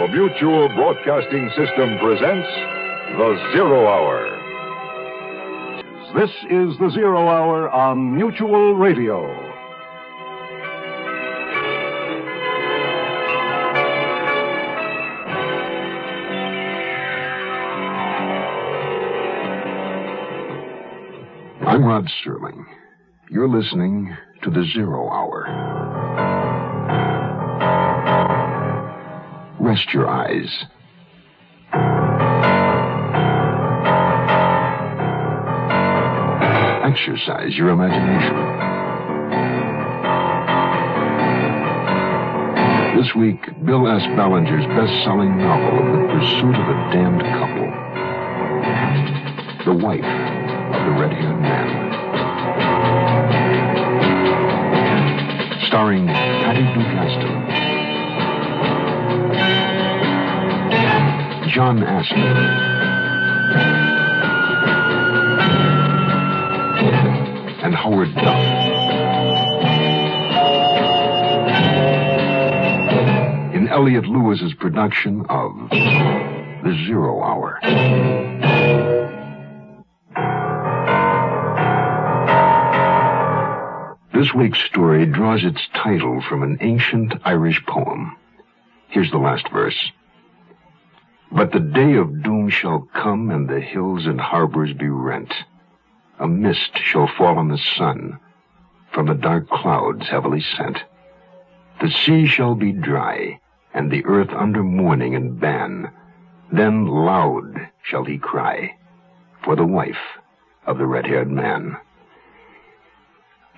The Mutual Broadcasting System presents The Zero Hour. This is The Zero Hour on Mutual Radio. I'm Rod Serling. You're listening to The Zero Hour. Rest your eyes. Exercise your imagination. This week, Bill S. Ballinger's best-selling novel, The Pursuit of a Damned Couple. The wife of the red-haired man. Starring Patty Duke Astin, John Astin, and Howard Duff. In Elliot Lewis's production of The Zero Hour. This week's story draws its title from an ancient Irish poem. Here's the last verse. But the day of doom shall come, and the hills and harbors be rent. A mist shall fall on the sun, from the dark clouds heavily sent. The sea shall be dry, and the earth under mourning and ban. Then loud shall he cry for the wife of the red-haired man.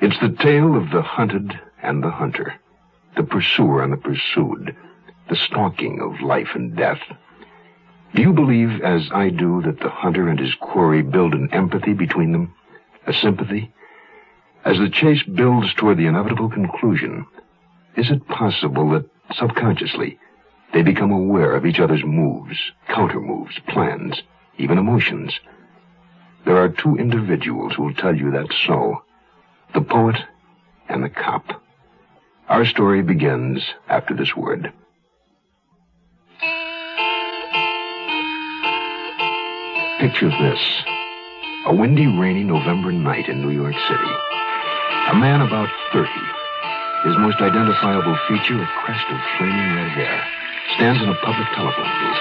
It's the tale of the hunted and the hunter, the pursuer and the pursued, the stalking of life and death. Do you believe, as I do, that the hunter and his quarry build an empathy between them, a sympathy? As the chase builds toward the inevitable conclusion, is it possible that, subconsciously, they become aware of each other's moves, counter-moves, plans, even emotions? There are two individuals who will tell you that's so. The poet and the cop. Our story begins after this word. Picture this. A windy, rainy November night in New York City. A man about 30. His most identifiable feature, a crest of flaming red hair, stands in a public telephone booth.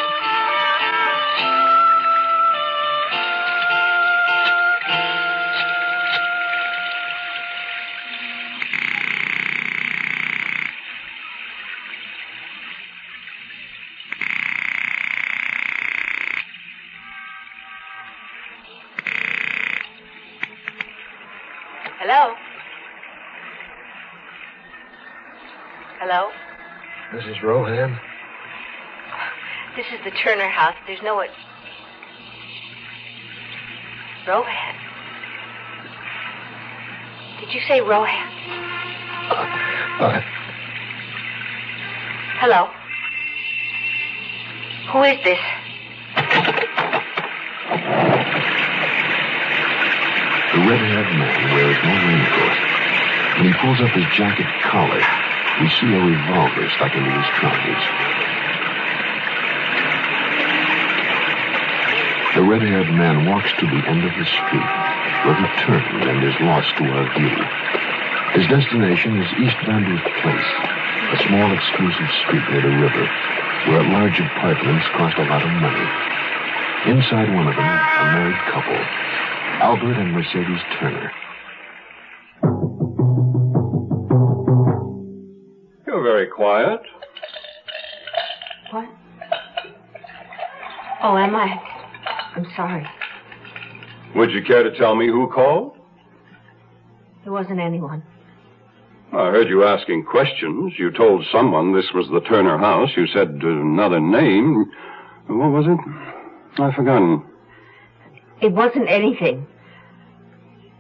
Hello? Hello? Mrs. Rohan? This is the Turner house. There's no one... Rohan? Did you say Rohan? Hello? Who is this? The red-haired man wears no raincoat. When he pulls up his jacket collar, we see a revolver stuck into his trousers. The red-haired man walks to the end of the street, where he turns and is lost to our view. His destination is East Vander's Place, a small exclusive street near the river, where large apartments cost a lot of money. Inside one of them, a married couple, Albert and Mercedes Turner. You're very quiet. What? Oh, am I? I'm sorry. Would you care to tell me who called? There wasn't anyone. I heard you asking questions. You told someone this was the Turner house. You said another name. What was it? I've forgotten. It wasn't anything.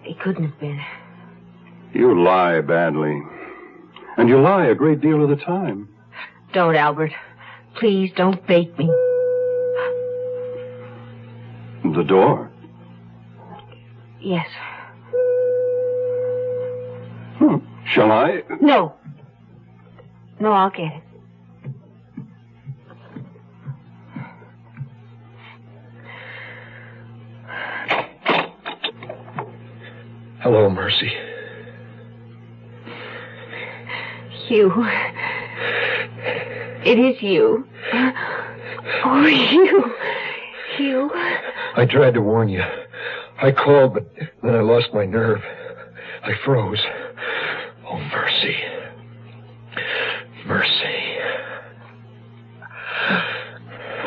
It couldn't have been. You lie badly. And you lie a great deal of the time. Don't, Albert. Please don't bait me. The door? Yes. Shall I? No. No, I'll get it. Hello, Mercy. Hugh. It is you. Oh, Hugh. Hugh. I tried to warn you. I called, but then I lost my nerve. I froze. Oh, Mercy. Mercy.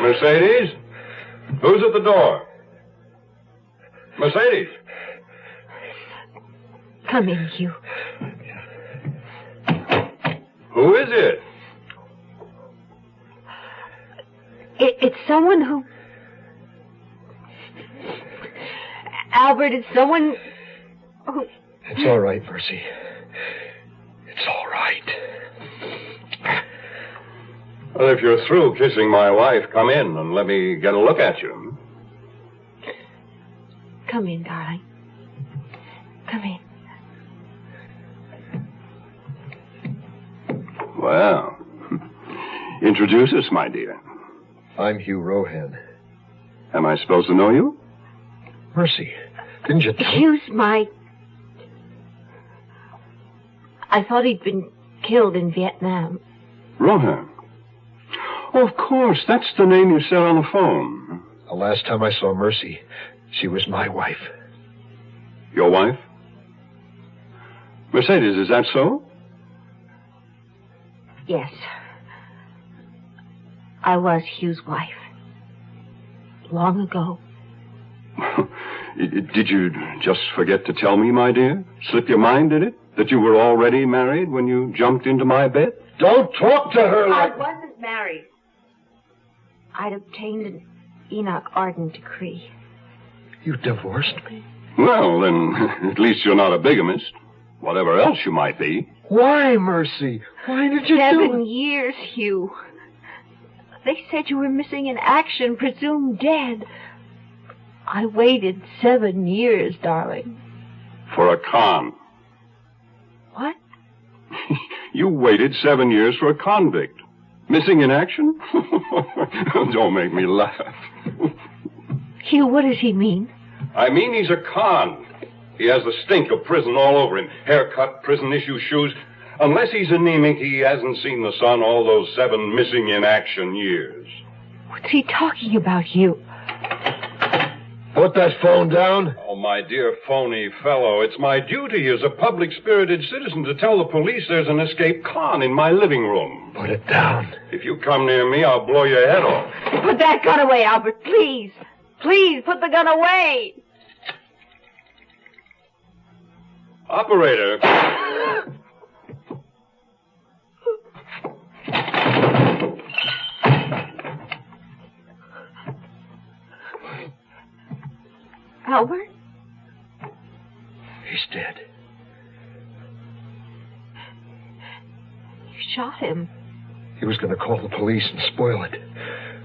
Mercedes? Who's at the door? Mercedes? Come in, Hugh. Who is it? It's someone who... Albert, it's someone who... It's all right, Mercy. It's all right. Well, if you're through kissing my wife, come in and let me get a look at you. Come in, darling. Come in. Well, introduce us, my dear. I'm Hugh Rohan. Am I supposed to know you? Mercy, didn't you tell... Hugh's my... I thought he'd been killed in Vietnam. Rohan. Oh, of course. That's the name you said on the phone. The last time I saw Mercy, she was my wife. Your wife? Mercedes, is that so? Yes. I was Hugh's wife. Long ago. Did you just forget to tell me, my dear? Slip your mind, did it? That you were already married when you jumped into my bed? Don't talk to her like... I wasn't married. I'd obtained an Enoch Arden decree. You divorced me? Well, then, at least you're not a bigamist. Whatever else you might be. Why, Mercy? Why did you do 7 it? years, Hugh. They said you were missing in action, presumed dead. I waited 7 years, darling. For a con. What? You waited 7 years for a convict. Missing in action? Don't make me laugh. Hugh, what does he mean? I mean he's a con. He has the stink of prison all over him. Haircut, prison-issue shoes. Unless he's anemic, he hasn't seen the sun all those 7 missing in action years. What's he talking about, Hugh? Put that phone down. Oh, my dear phony fellow, it's my duty as a public-spirited citizen to tell the police there's an escaped con in my living room. Put it down. If you come near me, I'll blow your head off. Put that gun away, Albert, please. Please, put the gun away. Operator. Albert? He's dead. You shot him. He was going to call the police and spoil it.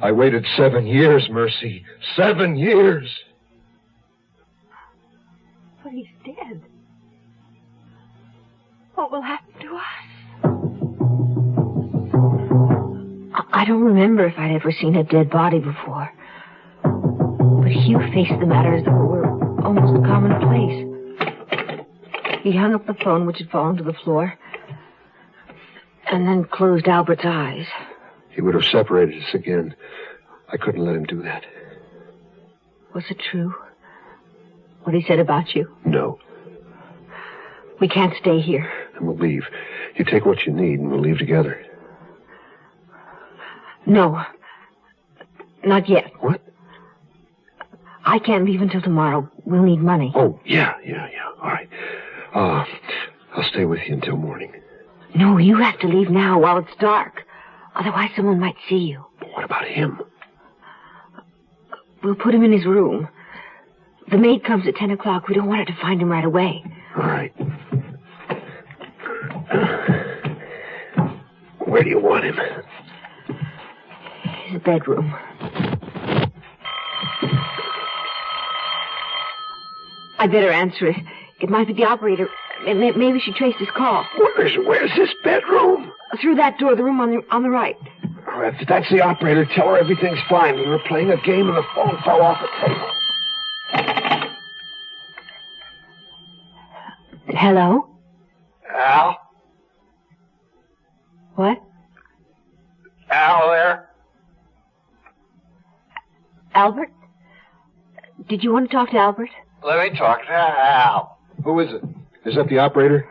I waited 7 years, Mercy. 7 years. But he's dead. What will happen to us? I don't remember if I'd ever seen a dead body before. But Hugh faced the matter as though it were almost commonplace. He hung up the phone, which had fallen to the floor, and then closed Albert's eyes. He would have separated us again. I couldn't let him do that. Was it true? What he said about you? No. We can't stay here. And we'll leave. You take what you need, and we'll leave together. No. Not yet. What? I can't leave until tomorrow. We'll need money. Oh, yeah. All right. I'll stay with you until morning. No, you have to leave now while it's dark. Otherwise, someone might see you. What about him? We'll put him in his room. The maid comes at 10 o'clock. We don't want her to find him right away. All right. Where do you want him? His bedroom. I better answer it. It might be the operator. Maybe she traced his call. Where's his bedroom? Through that door, the room on the right. Oh, if that's the operator, tell her everything's fine. We were playing a game and the phone fell off the table. Hello? Al? What? Al there? Albert? Did you want to talk to Albert? Let me talk to Al. Who is it? Is that the operator?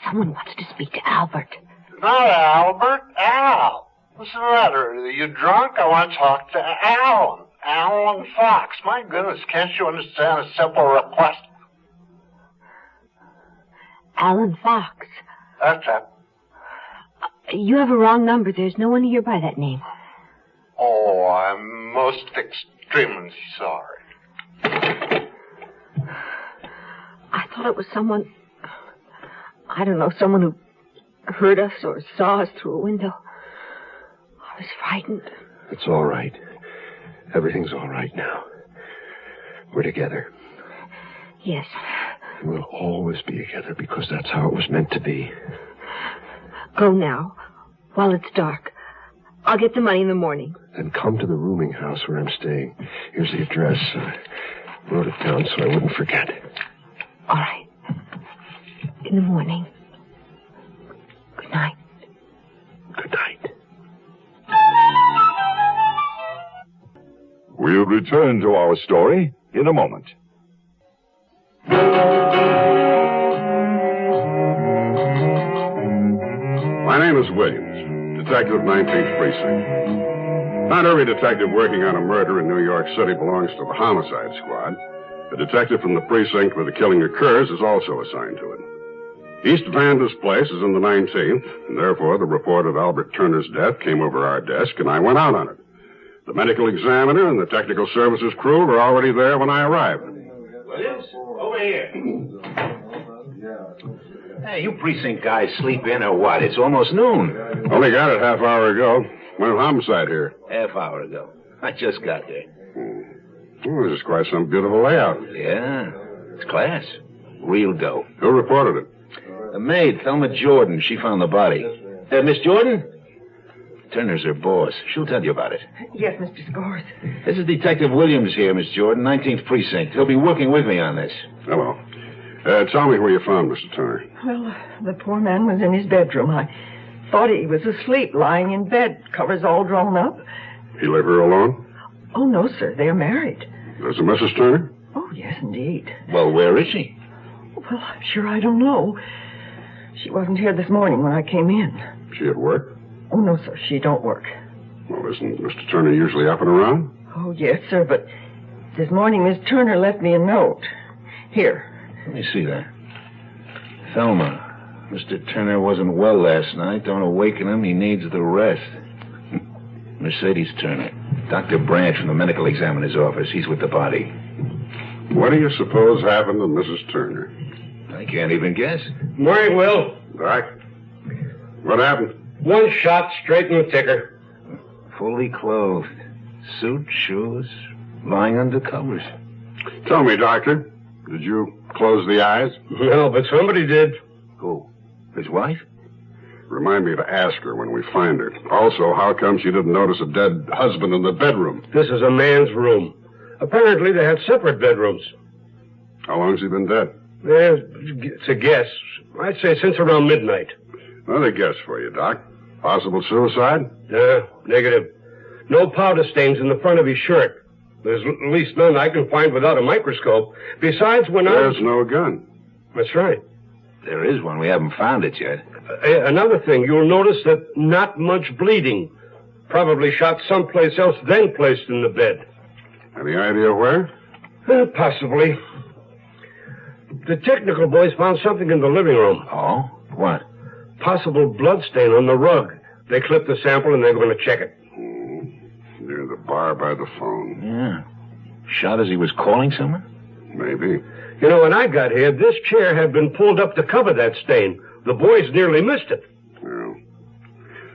Someone wants to speak to Albert. Not Albert, Al. What's the matter? Are you drunk? I want to talk to Alan. Alan Fox. My goodness, can't you understand a simple request? Alan Fox. That's it. You have a wrong number. There's no one here by that name. Oh, I'm most extremely sorry. I thought it was someone... I don't know, someone who heard us or saw us through a window. I was frightened. It's all right. Everything's all right now. We're together. Yes. And we'll always be together because that's how it was meant to be. Go now, while it's dark. I'll get the money in the morning. Then come to the rooming house where I'm staying. Here's the address. I wrote it down so I wouldn't forget. All right. In the morning. Good night. Good night. We'll return to our story in a moment. My name is Williams, detective 19th Precinct. Not every detective working on a murder in New York City belongs to the homicide squad. A detective from the precinct where the killing occurs is also assigned to it. East Vanda's place is in the 19th, and therefore the report of Albert Turner's death came over our desk, and I went out on it. The medical examiner and the technical services crew were already there when I arrived. Williams, over here. Hey, you precinct guys sleep in or what? It's almost noon. Only got it half hour ago. Went homicide here. Half hour ago. I just got there. Oh, this is quite some beautiful layout. Yeah, it's class. Real dough. Who reported it? The maid, Thelma Jordan. She found the body. Miss Jordan? Turner's her boss. She'll tell you about it. Yes, Mr. Scores. This is Detective Williams here, Miss Jordan, 19th Precinct. He'll be working with me on this. Hello. Tell me where you found Mr. Turner. Well, the poor man was in his bedroom. I thought he was asleep, lying in bed, covers all drawn up. He live here alone? Oh, no, sir. They're married. There's a Mrs. Turner? Oh, yes, indeed. Well, where is she? Well, I'm sure I don't know. She wasn't here this morning when I came in. She at work? Oh, no, sir. She don't work. Well, isn't Mr. Turner usually up and around? Oh, yes, sir, but this morning Miss Turner left me a note. Here. Let me see that. Thelma, Mr. Turner wasn't well last night. Don't awaken him. He needs the rest. Mercedes Turner. Dr. Branch from the medical examiner's office. He's with the body. What do you suppose happened to Mrs. Turner? I can't even guess. Morning, Will. Doc? What happened? One shot straight in the ticker. Fully clothed. Suit, shoes, lying under covers. Tell me, Doctor, did you close the eyes? No, but somebody did. Who? His wife? Remind me to ask her when we find her. Also, how come she didn't notice a dead husband in the bedroom? This is a man's room. Apparently, they had separate bedrooms. How long's he been dead? It's a guess. I'd say since around midnight. Another guess for you, Doc. Possible suicide? Negative. No powder stains in the front of his shirt. There's at least none I can find without a microscope. Besides, There's no gun. That's right. There is one. We haven't found it yet. Another thing, you'll notice that not much bleeding. Probably shot someplace else, then placed in the bed. Any idea where? Possibly. The technical boys found something in the living room. Oh? What? Possible blood stain on the rug. They clipped the sample and they're going to check it. Near the bar by the phone. Yeah. Shot as he was calling someone? Maybe. You know, when I got here, this chair had been pulled up to cover that stain. The boys nearly missed it. Yeah.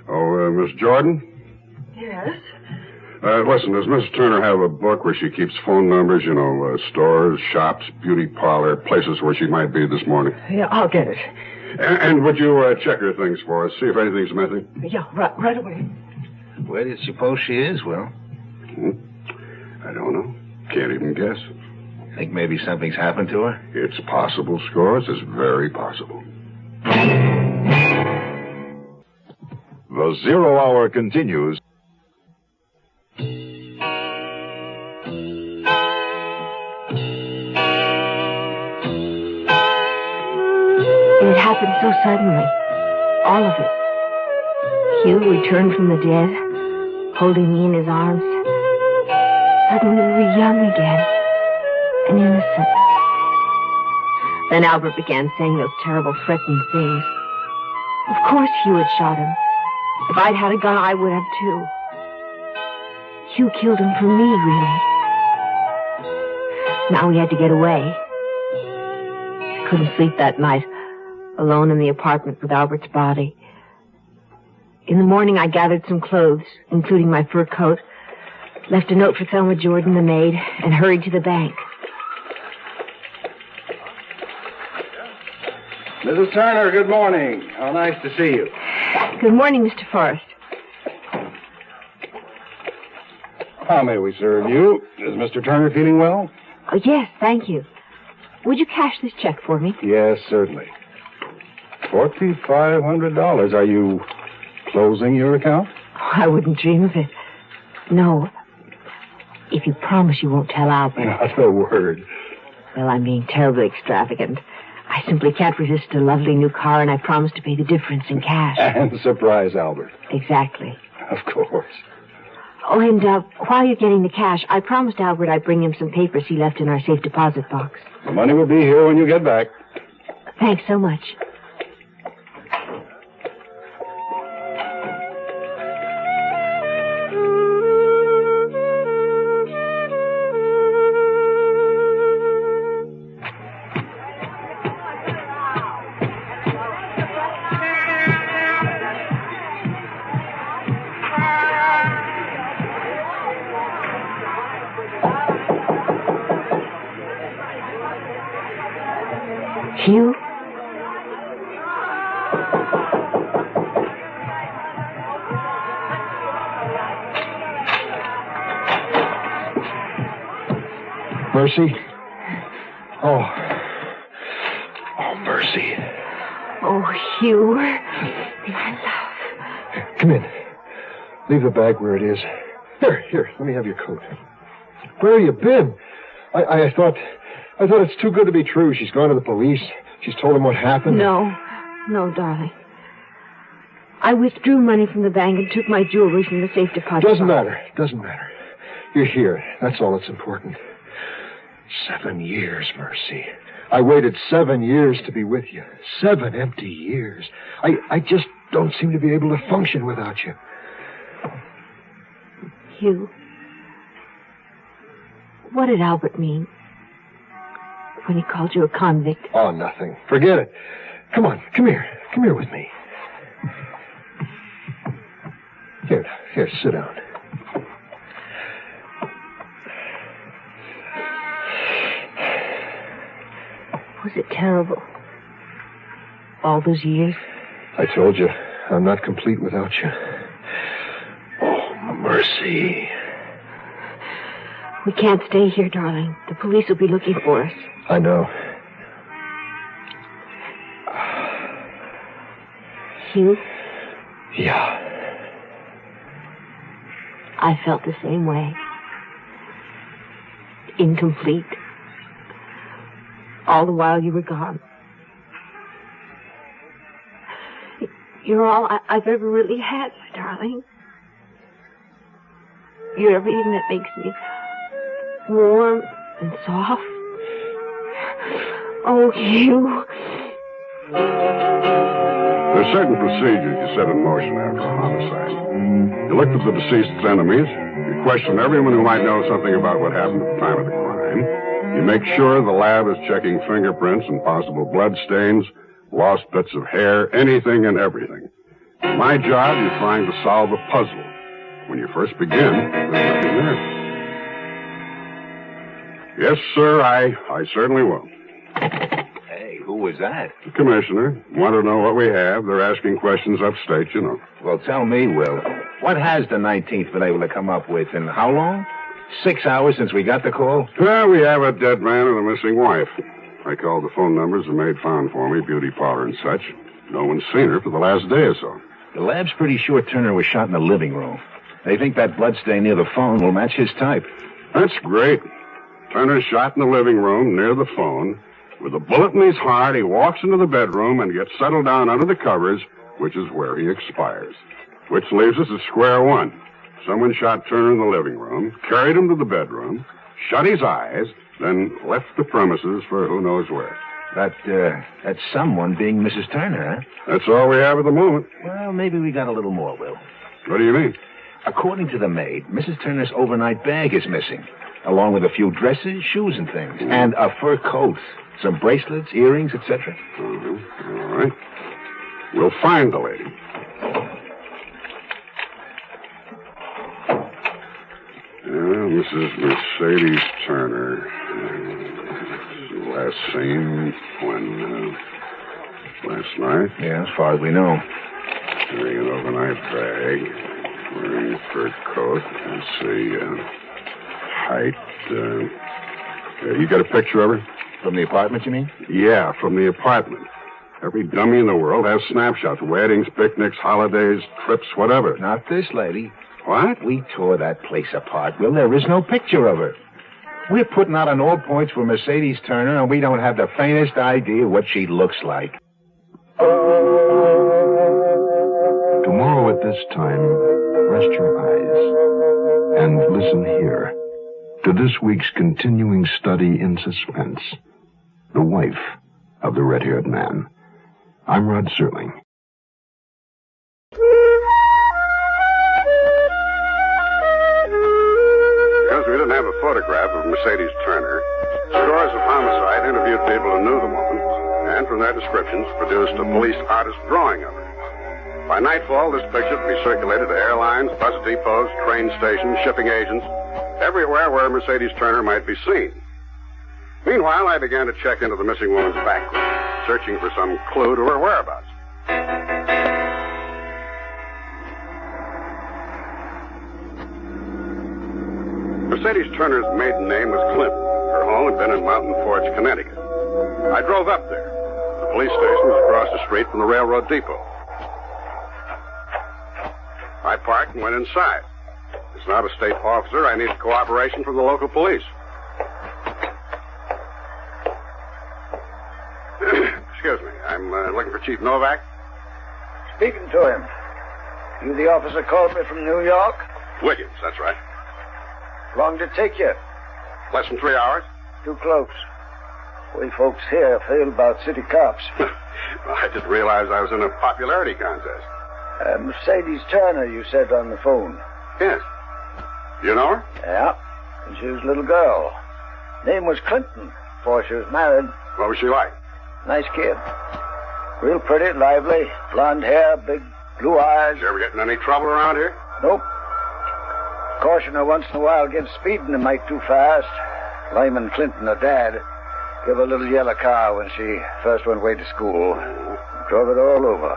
Oh, Miss Jordan? Yes? Listen, does Miss Turner have a book where she keeps phone numbers, stores, shops, beauty parlor, places where she might be this morning? Yeah, I'll get it. And would you check her things for us, see if anything's missing? Yeah, right away. Where do you suppose she is, Will? I don't know. Can't even guess. Think maybe something's happened to her? It's possible, Scores. It's very possible. The Zero Hour continues. It happened so suddenly. All of it. Hugh returned from the dead, holding me in his arms. Suddenly we were young again, and innocent. Then Albert began saying those terrible, threatening things. Of course Hugh had shot him. If I'd had a gun, I would have too. Hugh killed him for me, really. Now we had to get away. I couldn't sleep that night, alone in the apartment with Albert's body. In the morning, I gathered some clothes, including my fur coat, left a note for Thelma Jordan, the maid, and hurried to the bank. Mrs. Turner, good morning. How nice to see you. Good morning, Mr. Forrest. How may we serve you? Is Mr. Turner feeling well? Oh, yes, thank you. Would you cash this check for me? Yes, certainly. $4,500. Are you closing your account? Oh, I wouldn't dream of it. No. If you promise you won't tell Albert. Not a word. Well, I'm being terribly extravagant. I simply can't resist a lovely new car, and I promise to pay the difference in cash. And surprise Albert. Exactly. Of course. Oh, and while you're getting the cash, I promised Albert I'd bring him some papers he left in our safe deposit box. The money will be here when you get back. Thanks so much. Hugh? Mercy? Oh, Mercy. Oh, Hugh. My love. Come in. Leave the bag where it is. Here, let me have your coat. Where have you been? I thought it's too good to be true. She's gone to the police. She's told them what happened. No, darling. I withdrew money from the bank and took my jewelry from the safe deposit Doesn't box. matter. You're here. That's all that's important. 7 years, Mercy. I waited 7 years to be with you. 7 empty years. I just don't seem to be able to function without you. Hugh, what did Albert mean when he called you a convict? Oh, nothing. Forget it. Come on, come here. Come here with me. Here, sit down. Was it terrible? All those years? I told you, I'm not complete without you. Oh, Mercy. We can't stay here, darling. The police will be looking for us. I know. Hugh? Yeah. I felt the same way. Incomplete. All the while you were gone. You're all I've ever really had, my darling. You're everything that makes me warm and soft. Oh, Hugh. There's certain procedures you set in motion after a homicide. You look for the deceased's enemies. You question everyone who might know something about what happened at the time of the crime. You make sure the lab is checking fingerprints and possible blood stains, lost bits of hair, anything and everything. In my job, you're trying to solve a puzzle. When you first begin, there's nothing there. Yes, sir, I certainly will. Hey, who was that? The commissioner. Want to know what we have. They're asking questions upstate, you know. Well, tell me, Will. What has the 19th been able to come up with, and how long? 6 hours since we got the call? Well, we have a dead man and a missing wife. I called the phone numbers the maid found for me, beauty parlor and such. No one's seen her for the last day or so. The lab's pretty sure Turner was shot in the living room. They think that bloodstain near the phone will match his type. That's great. Turner's shot in the living room near the phone. With a bullet in his heart, he walks into the bedroom and gets settled down under the covers, which is where he expires. Which leaves us at square one. Someone shot Turner in the living room, carried him to the bedroom, shut his eyes, then left the premises for who knows where. That's someone being Mrs. Turner, huh? That's all we have at the moment. Well, maybe we got a little more, Will. What do you mean? According to the maid, Mrs. Turner's overnight bag is missing, along with a few dresses, shoes, and things, and a fur coat, some bracelets, earrings, etc. All right. We'll find the lady. Mrs. Mercedes Turner. Last seen when? Last night? Yeah, as far as we know. Carrying an overnight bag, wearing a fur coat. Let's see, height. You got a picture of her? From the apartment, you mean? Yeah, from the apartment. Every dummy in the world has snapshots. Weddings, picnics, holidays, trips, whatever. Not this lady. What? We tore that place apart, Will. There is no picture of her. We're putting out on all points for Mercedes Turner, and we don't have the faintest idea what she looks like. Tomorrow at this time, rest your eyes and listen here to this week's continuing study in suspense, The Wife of the Red-Haired Man. I'm Rod Serling. Because we didn't have a photograph of Mercedes Turner, scores of homicide interviewed people who knew the woman, and from their descriptions produced a police artist drawing of her. By nightfall, this picture would be circulated to airlines, bus depots, train stations, shipping agents, everywhere where Mercedes Turner might be seen. Meanwhile, I began to check into the missing woman's background, searching for some clue to her whereabouts. Mercedes Turner's maiden name was Clinton. Her home had been in Mountain Forge, Connecticut. I drove up there. The police station was across the street from the railroad depot. I parked and went inside. As an out-of-state officer, I needed cooperation from the local police. Excuse me. I'm looking for Chief Novak. Speaking to him. You the officer called me from New York? Williams, that's right. Long did it take you? Less than 3 hours. Too close. We folks here feel about city cops. Well, I didn't realize I was in a popularity contest. Mercedes Turner, you said on the phone. Yes. You know her? Yeah. And she was a little girl. Name was Clinton before she was married. What was she like? Nice kid. Real pretty, lively, blonde hair, big blue eyes. Did you ever get in any trouble around here? Nope. Caution her once in a while against speeding a mite too fast. Lyman Clinton, her dad, gave her a little yellow car when she first went away to school. Drove it all over.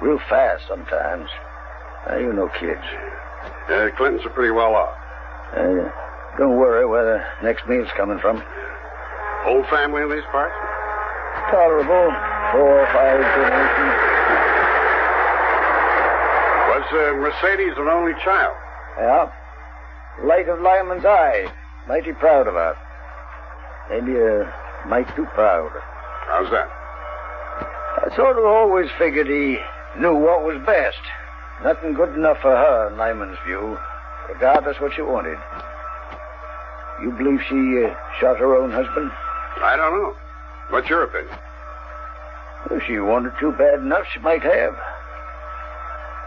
Real fast sometimes. You know kids. Clintons are pretty well off. Don't worry where the next meal's coming from. Old family in these parts? Tolerable. 4 or 5 generations. Was Mercedes an only child? Yeah. Light of Lyman's eye. Mighty proud of her. Maybe a mite too proud. How's that? I sort of always figured he knew what was best. Nothing good enough for her, in Lyman's view, regardless what she wanted. You believe she shot her own husband? I don't know. What's your opinion? If she wanted to bad enough, she might have.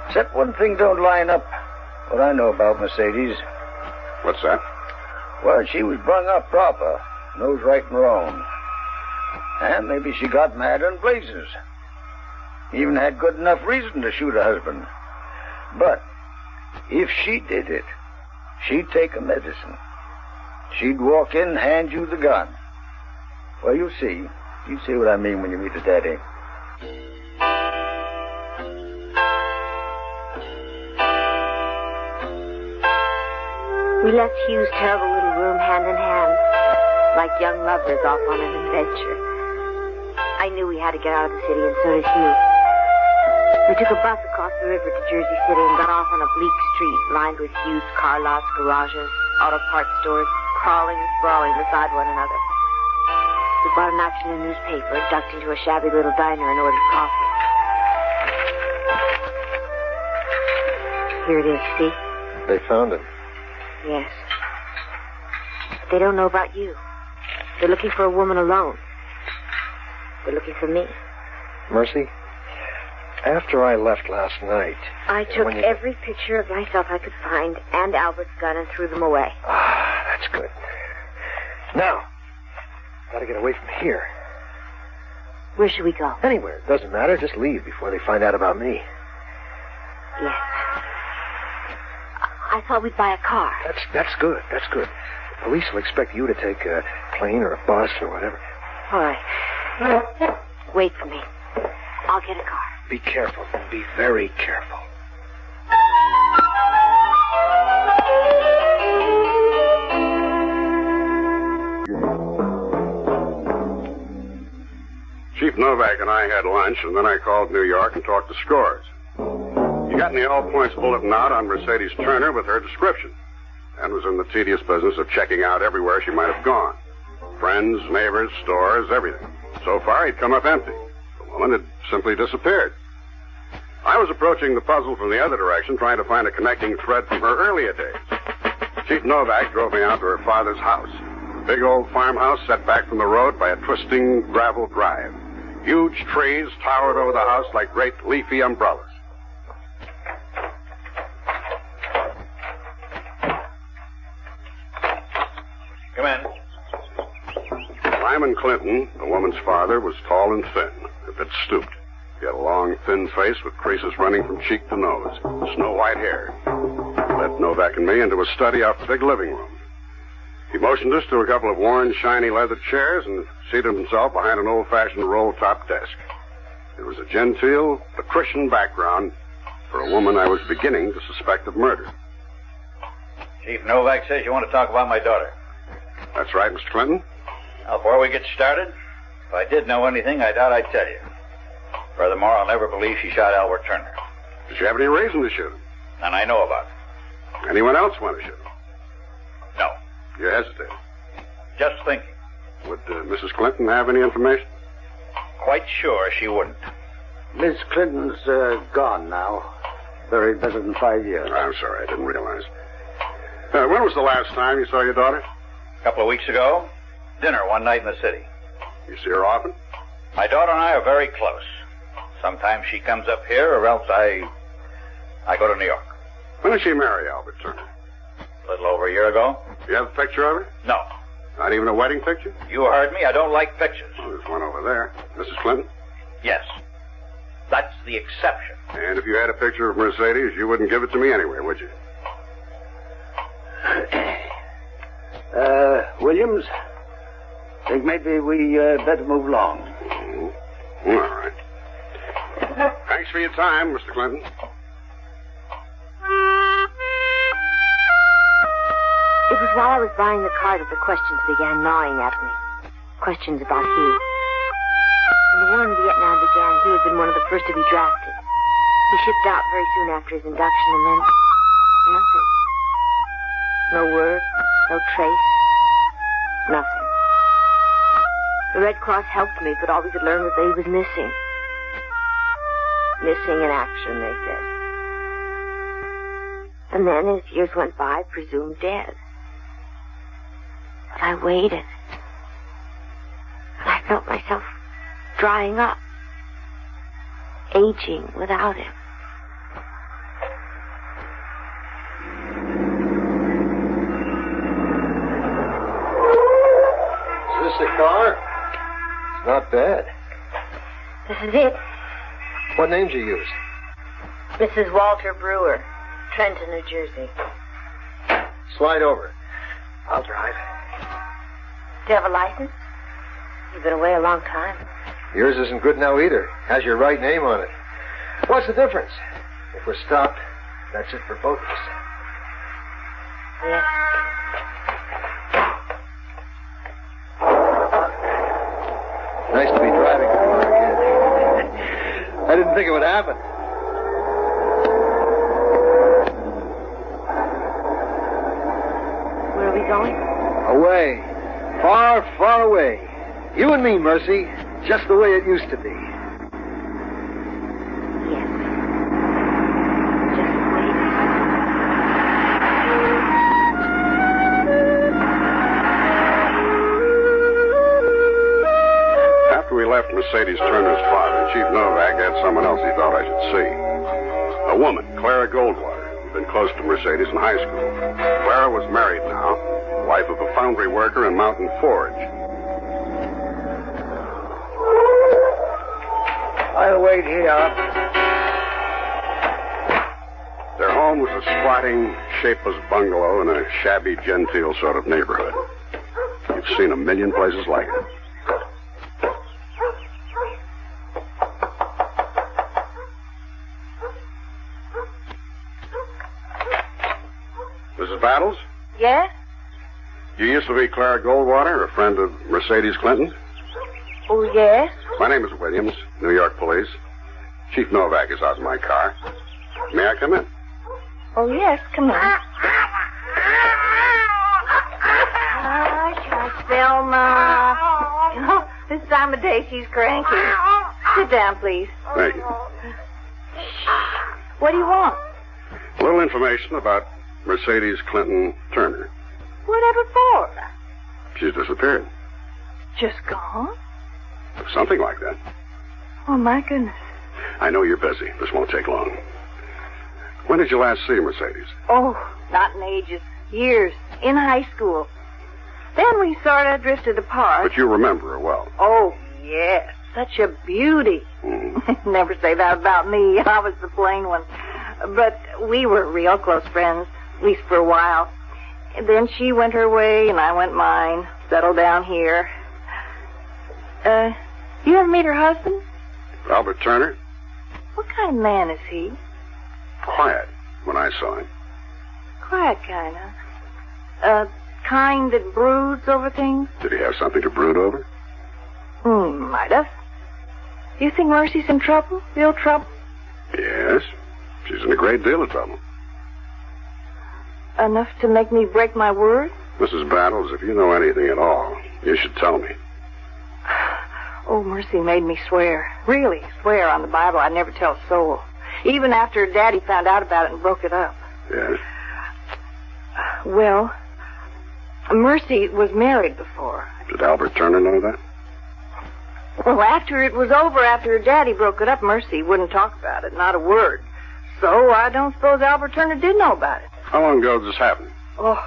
Except one thing don't line up what I know about Mercedes. What's that? Well, she was brung up proper. Knows right and wrong. And maybe she got mad in blazes. Even had good enough reason to shoot her husband. But if she did it, she'd take a medicine. She'd walk in, hand you the gun. Well, you'll see. You'll see what I mean when you meet her daddy. We left Hugh's terrible little room hand in hand, like young lovers off on an adventure. I knew we had to get out of the city, and so did Hugh. We took a bus across the river to Jersey City and got off on a bleak street lined with used car lots, garages, auto parts stores, crawling and sprawling beside one another. We bought an afternoon newspaper, ducked into a shabby little diner, and ordered coffee. Here it is, see? They found him. Yes. But they don't know about you. They're looking for a woman alone. They're looking for me. Mercy, after I left last night... I took every picture of myself I could find and Albert's gun and threw them away. Ah, that's good. Now, gotta get away from here. Where should we go? Anywhere. It doesn't matter. Just leave before they find out about me. Yes. I thought we'd buy a car. That's good. That's good. The police will expect you to take a plane or a bus or whatever. All right. Wait for me. I'll get a car. Be careful. Be very careful. Chief Novak and I had lunch, and then I called New York and talked to Scores. He got the all-points bulletin out on Mercedes Turner with her description, and was in the tedious business of checking out everywhere she might have gone. Friends, neighbors, stores, everything. So far, he'd come up empty. The woman had simply disappeared. I was approaching the puzzle from the other direction, trying to find a connecting thread from her earlier days. Chief Novak drove me out to her father's house. A big old farmhouse set back from the road by a twisting gravel drive. Huge trees towered over the house like great leafy umbrellas. Come in. Lyman Clinton, the woman's father, was tall and thin, a bit stooped. He had a long, thin face with creases running from cheek to nose, snow-white hair. He led Novak and me into a study off the big living room. He motioned us to a couple of worn, shiny leather chairs and seated himself behind an old-fashioned roll-top desk. It was a genteel, patrician background for a woman I was beginning to suspect of murder. Chief Novak says you want to talk about my daughter. That's right, Mr. Clinton. Now, before we get started, if I did know anything, I doubt I'd tell you. Furthermore, I'll never believe she shot Albert Turner. Did she have any reason to shoot him? None I know about it. Anyone else want to shoot him? No. You hesitate. Just thinking. Would Mrs. Clinton have any information? Quite sure she wouldn't. Miss Clinton's gone now. Buried better than 5 years. I'm sorry, I didn't realize. When was the last time you saw your daughter? A couple of weeks ago. Dinner one night in the city. You see her often? My daughter and I are very close. Sometimes she comes up here, or else I go to New York. When did she marry Albert Turner? A little over a year ago. You have a picture of her? No. Not even a wedding picture? You heard me. I don't like pictures. Well, there's one over there. Mrs. Clinton? Yes. That's the exception. And if you had a picture of Mercedes, you wouldn't give it to me anyway, would you? Williams, think maybe we better move along. Mm-hmm. All right. Thanks for your time, Mr. Clinton. It was while I was buying the car that the questions began gnawing at me. Questions about Hugh. When the war in Vietnam began, Hugh had been one of the first to be drafted. He shipped out very soon after his induction, and then nothing. No word, no trace, nothing. The Red Cross helped me, but all we could learn was that he was missing. Missing in action, they said. And then, as years went by, presumed dead. But I waited. And I felt myself drying up, aging without him. Is this the car? It's not bad. This is it. What names you use? Mrs. Walter Brewer, Trenton, New Jersey. Slide over. I'll drive. Do you have a license? You've been away a long time. Yours isn't good now either. Has your right name on it. What's the difference? If we're stopped, that's it for both of us. it. Nice to be driving a car again. I didn't think it would happen. Where are we going? Away. Far, far away. You and me, Mercy. Just the way it used to be. Yes. Just the way it is. After we left Mercedes Turner's father, Chief Novak had someone else he thought I should see. A woman, Clara Goldwater, who'd been close to Mercedes in high school. Clara was married now, wife of a foundry worker in Mountain Forge. I'll wait here. Their home was a squatting, shapeless bungalow in a shabby, genteel sort of neighborhood. You've seen a million places like it. Mrs. Battles? Yes? You used to be Clara Goldwater, a friend of Mercedes Clinton? Oh, yes? My name is Williams, New York Police. Chief Novak is out in my car. May I come in? Oh, yes, come in. Hush, Thelma. Oh, this time of day she's cranky. Sit down, please. Thank you. What do you want? A little information about Mercedes Clinton Turner. Whatever for? She's disappeared. Just gone? Something like that. Oh, my goodness. I know you're busy. This won't take long. When did you last see Mercedes? Oh, not in ages. Years. In high school. Then we sort of drifted apart. But you remember her well. Oh, yes. Such a beauty. Never say that about me. I was the plain one. But we were real close friends, at least for a while. And then she went her way and I went mine. Settled down here. You ever meet her husband? Albert Turner? What kind of man is he? Quiet, when I saw him. Quiet kind of. Kind that broods over things? Did he have something to brood over? Might have. You think Mercy's in trouble? Real trouble? Yes. She's in a great deal of trouble. Enough to make me break my word? Mrs. Battles, if you know anything at all, you should tell me. Oh, Mercy made me swear. Really swear on the Bible I'd never tell a soul. Even after her daddy found out about it and broke it up. Yes? Well, Mercy was married before. Did Albert Turner know that? Well, after it was over, after her daddy broke it up, Mercy wouldn't talk about it, not a word. So I don't suppose Albert Turner did know about it. How long ago did this happen? Oh,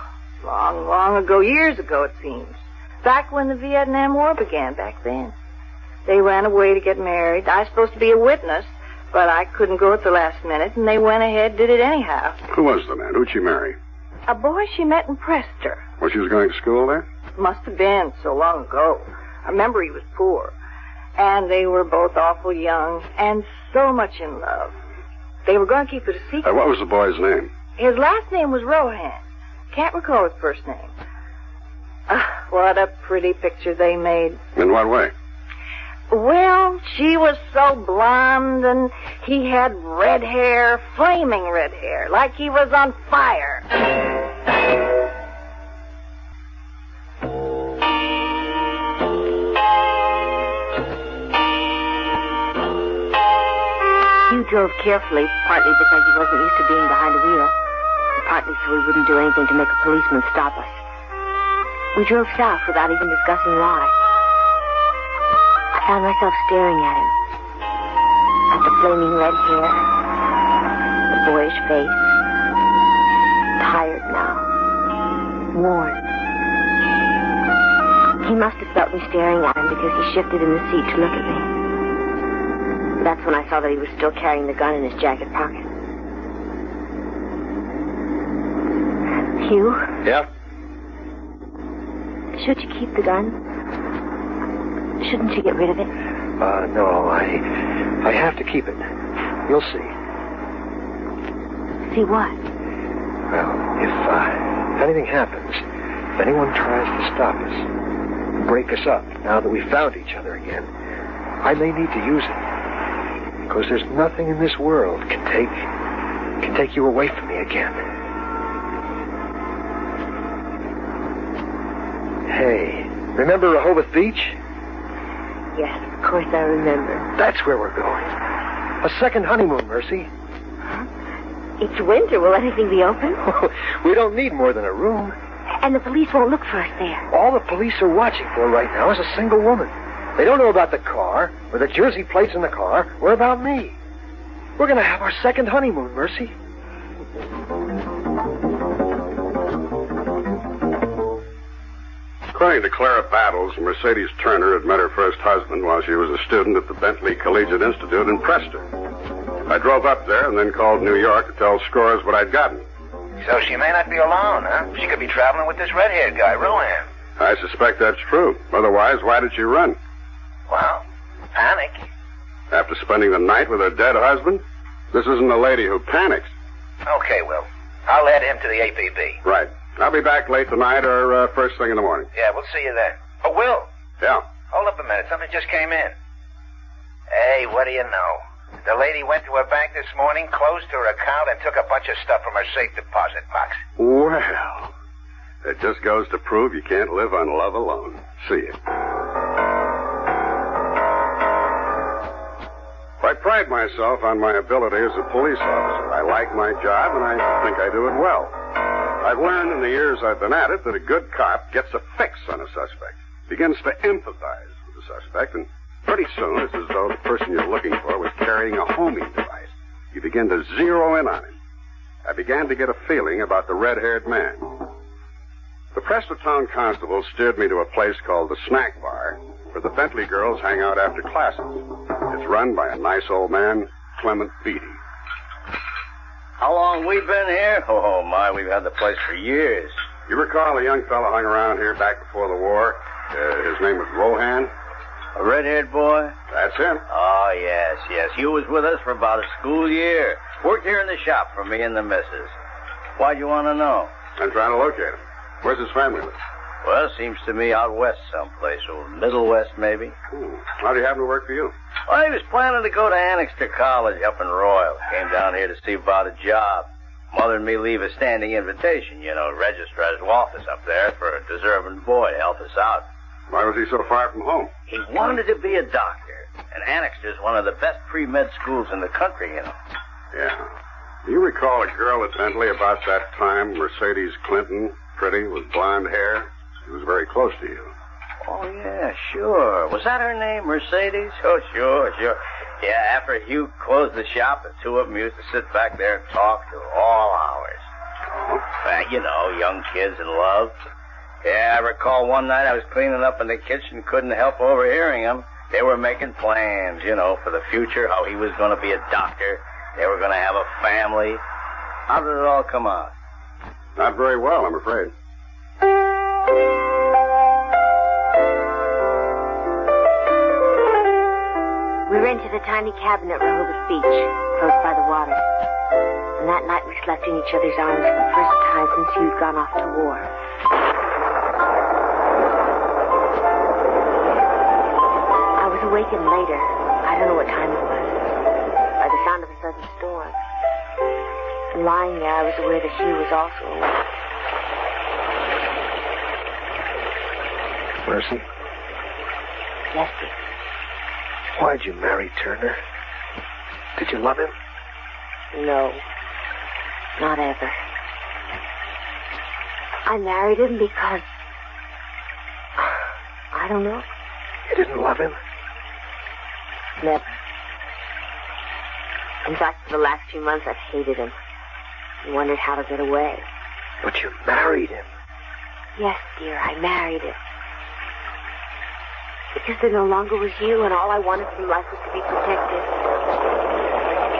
long, long ago. Years ago, it seems. Back when the Vietnam War began, back then. They ran away to get married. I was supposed to be a witness, but I couldn't go at the last minute, and they went ahead, did it anyhow. Who was the man? Who'd she marry? A boy she met impressed her. Well, she was going to school there? Must have been so long ago. I remember he was poor. And they were both awful young and so much in love. They were going to keep it a secret. What was the boy's name? His last name was Rohan. Can't recall his first name. What a pretty picture they made. In what way? Well, she was so blonde, and he had red hair, flaming red hair, like he was on fire. Hugh drove carefully, partly because he wasn't used to being behind the wheel, and partly so he wouldn't do anything to make a policeman stop us. We drove south without even discussing why. I found myself staring at him. At the flaming red hair, the boyish face, tired now, worn. He must have felt me staring at him because he shifted in the seat to look at me. That's when I saw that he was still carrying the gun in his jacket pocket. Hugh? Yeah? Should you keep the gun? Shouldn't you get rid of it? No, I have to keep it. You'll see. See what? Well, If anything happens, if anyone tries to stop us, break us up, now that we've found each other again, I may need to use it. Because there's nothing in this world can take you away from me again. Hey, remember Rehoboth Beach? Yes, of course I remember. That's where we're going. A second honeymoon, Mercy. Huh? It's winter. Will anything be open? We don't need more than a room. And the police won't look for us there. All the police are watching for right now is a single woman. They don't know about the car, or the jersey plates in the car, or about me. We're going to have our second honeymoon, Mercy. According to Clara Battles, Mercedes Turner had met her first husband while she was a student at the Bentley Collegiate Institute in Preston. I drove up there and then called New York to tell Scores what I'd gotten. So she may not be alone, huh? She could be traveling with this red-haired guy, Rohan. I suspect that's true. Otherwise, why did she run? Well, panic. After spending the night with her dead husband? This isn't a lady who panics. Okay, Will. I'll add him to the APB. Right. I'll be back late tonight or first thing in the morning. Yeah, we'll see you then. Oh, Will. Yeah? Hold up a minute. Something just came in. Hey, what do you know? The lady went to her bank this morning, closed her account, and took a bunch of stuff from her safe deposit box. Well, it just goes to prove you can't live on love alone. See you. I pride myself on my ability as a police officer. I like my job, and I think I do it well. I've learned in the years I've been at it that a good cop gets a fix on a suspect, begins to empathize with the suspect, and pretty soon it's as though the person you're looking for was carrying a homing device. You begin to zero in on him. I began to get a feeling about the red-haired man. The Prestotown constable steered me to a place called the Snack Bar, where the Bentley girls hang out after classes. It's run by a nice old man, Clement Beatty. How long we been here? Oh, my, we've had the place for years. You recall a young fellow hung around here back before the war? His name was Rohan? A red-haired boy? That's him. Oh, yes. He was with us for about a school year. Worked here in the shop for me and the missus. Why'd you want to know? I'm trying to locate him. Where's his family live? Well, seems to me out west someplace, or Middle West, maybe. How do you happen to work for you? Well, he was planning to go to Annixter College up in Royal. Came down here to see about a job. Mother and me leave a standing invitation, registrar's office up there for a deserving boy to help us out. Why was he so far from home? He wanted to be a doctor, and Annixter's one of the best pre-med schools in the country, Yeah. Do you recall a girl at Bentley about that time, Mercedes Clinton, pretty, with blonde hair? She was very close to you. Oh, yeah, sure. Was that her name, Mercedes? Oh, sure. Yeah, after Hugh closed the shop, the two of them used to sit back there and talk till all hours. Young kids in love. Yeah, I recall one night I was cleaning up in the kitchen, couldn't help overhearing them. They were making plans, for the future, how he was going to be a doctor. They were going to have a family. How did it all come out? Not very well, I'm afraid. We rented a tiny cabin at Rehoboth Beach, close by the water. And that night we slept in each other's arms for the first time since you'd gone off to war. I was awakened later. I don't know what time it was. By the sound of a sudden storm. And lying there, I was aware that Hugh was also awake. Mercy? Yes, dear. Why'd you marry Turner? Did you love him? No. Not ever. I married him because... I don't know. You didn't love him? Never. In fact, for the last few months, I've hated him. And wondered how to get away. But you married him. Yes, dear, I married him. Because there no longer was you, and all I wanted from life was to be protected.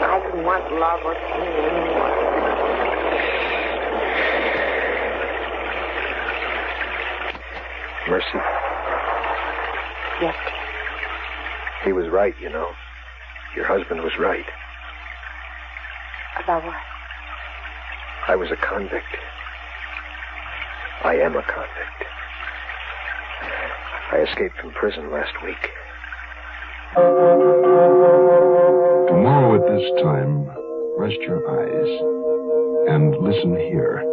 I didn't want love or pain anymore. Mercy? Yes, dear. He was right, Your husband was right. About what? I was a convict. I am a convict. I escaped from prison last week. Tomorrow at this time, rest your eyes and listen here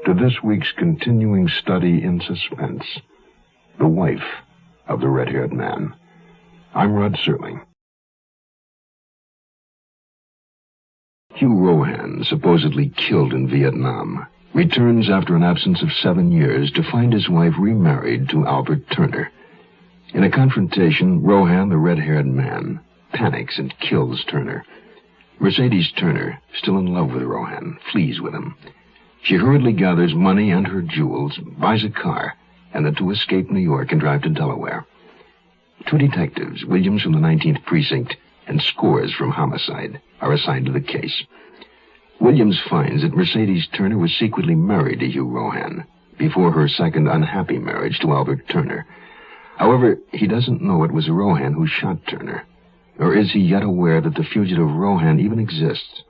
to this week's continuing study in suspense, The Wife of the Red-Haired Man. I'm Rod Serling. Hugh Rohan, supposedly killed in Vietnam, returns after an absence of 7 years to find his wife remarried to Albert Turner. In a confrontation, Rohan, the red-haired man, panics and kills Turner. Mercedes Turner, still in love with Rohan, flees with him. She hurriedly gathers money and her jewels, buys a car, and the two escape New York and drive to Delaware. 2 detectives, Williams from the 19th Precinct and Scores from Homicide, are assigned to the case. Williams finds that Mercedes Turner was secretly married to Hugh Rohan before her second unhappy marriage to Albert Turner. However, he doesn't know it was Rohan who shot Turner, or is he yet aware that the fugitive Rohan even exists?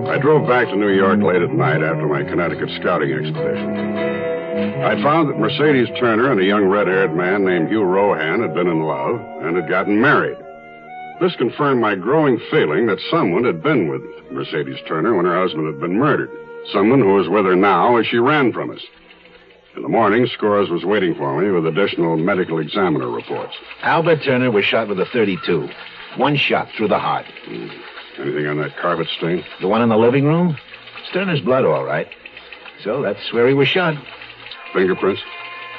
I drove back to New York late at night after my Connecticut scouting expedition. I found that Mercedes Turner and a young red-haired man named Hugh Rohan had been in love and had gotten married. This confirmed my growing feeling that someone had been with Mercedes Turner when her husband had been murdered. Someone who was with her now as she ran from us. In the morning, Scores was waiting for me with additional medical examiner reports. Albert Turner was shot with a .32. 1 shot through the heart. Anything on that carpet stain? The one in the living room? It's Turner's blood, all right. So that's where he was shot. Fingerprints?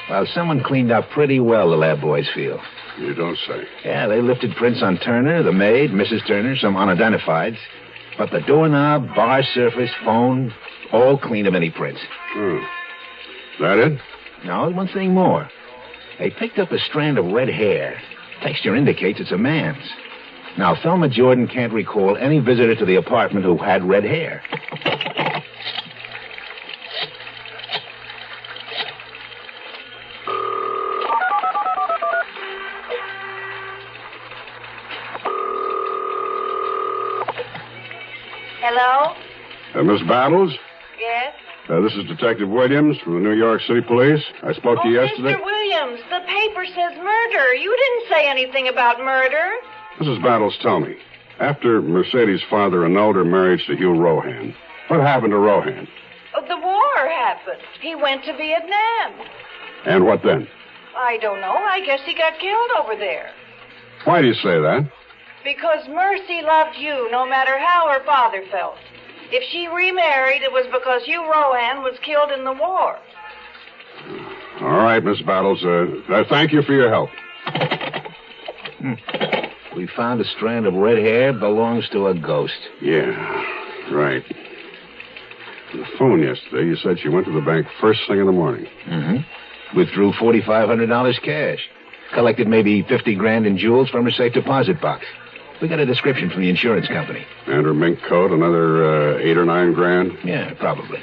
Well, someone cleaned up pretty well, the lab boys feel. You don't say. Yeah, they lifted prints on Turner, the maid, Mrs. Turner, some unidentifieds. But the doorknob, bar surface, phone, all clean of any prints. That it? No, one thing more. They picked up a strand of red hair. Texture indicates it's a man's. Now, Thelma Jordan can't recall any visitor to the apartment who had red hair. Hello? Miss Battles? Yes? This is Detective Williams from the New York City Police. I spoke to you yesterday. Mr. Williams, the paper says murder. You didn't say anything about murder. Mrs. Battles, tell me. After Mercedes' father annulled her marriage to Hugh Rohan, what happened to Rohan? The war happened. He went to Vietnam. And what then? I don't know. I guess he got killed over there. Why do you say that? Because Mercy loved you, no matter how her father felt. If she remarried, it was because Hugh Rohan was killed in the war. All right, Miss Battles. Thank you for your help. We found a strand of red hair belongs to a ghost. Yeah, right. On the phone yesterday, you said she went to the bank first thing in the morning. Mm-hmm. Withdrew $4,500 cash. Collected maybe $50,000 in jewels from her safe deposit box. We got a description from the insurance company. And her mink coat, another $8 or $9 grand? Yeah, probably.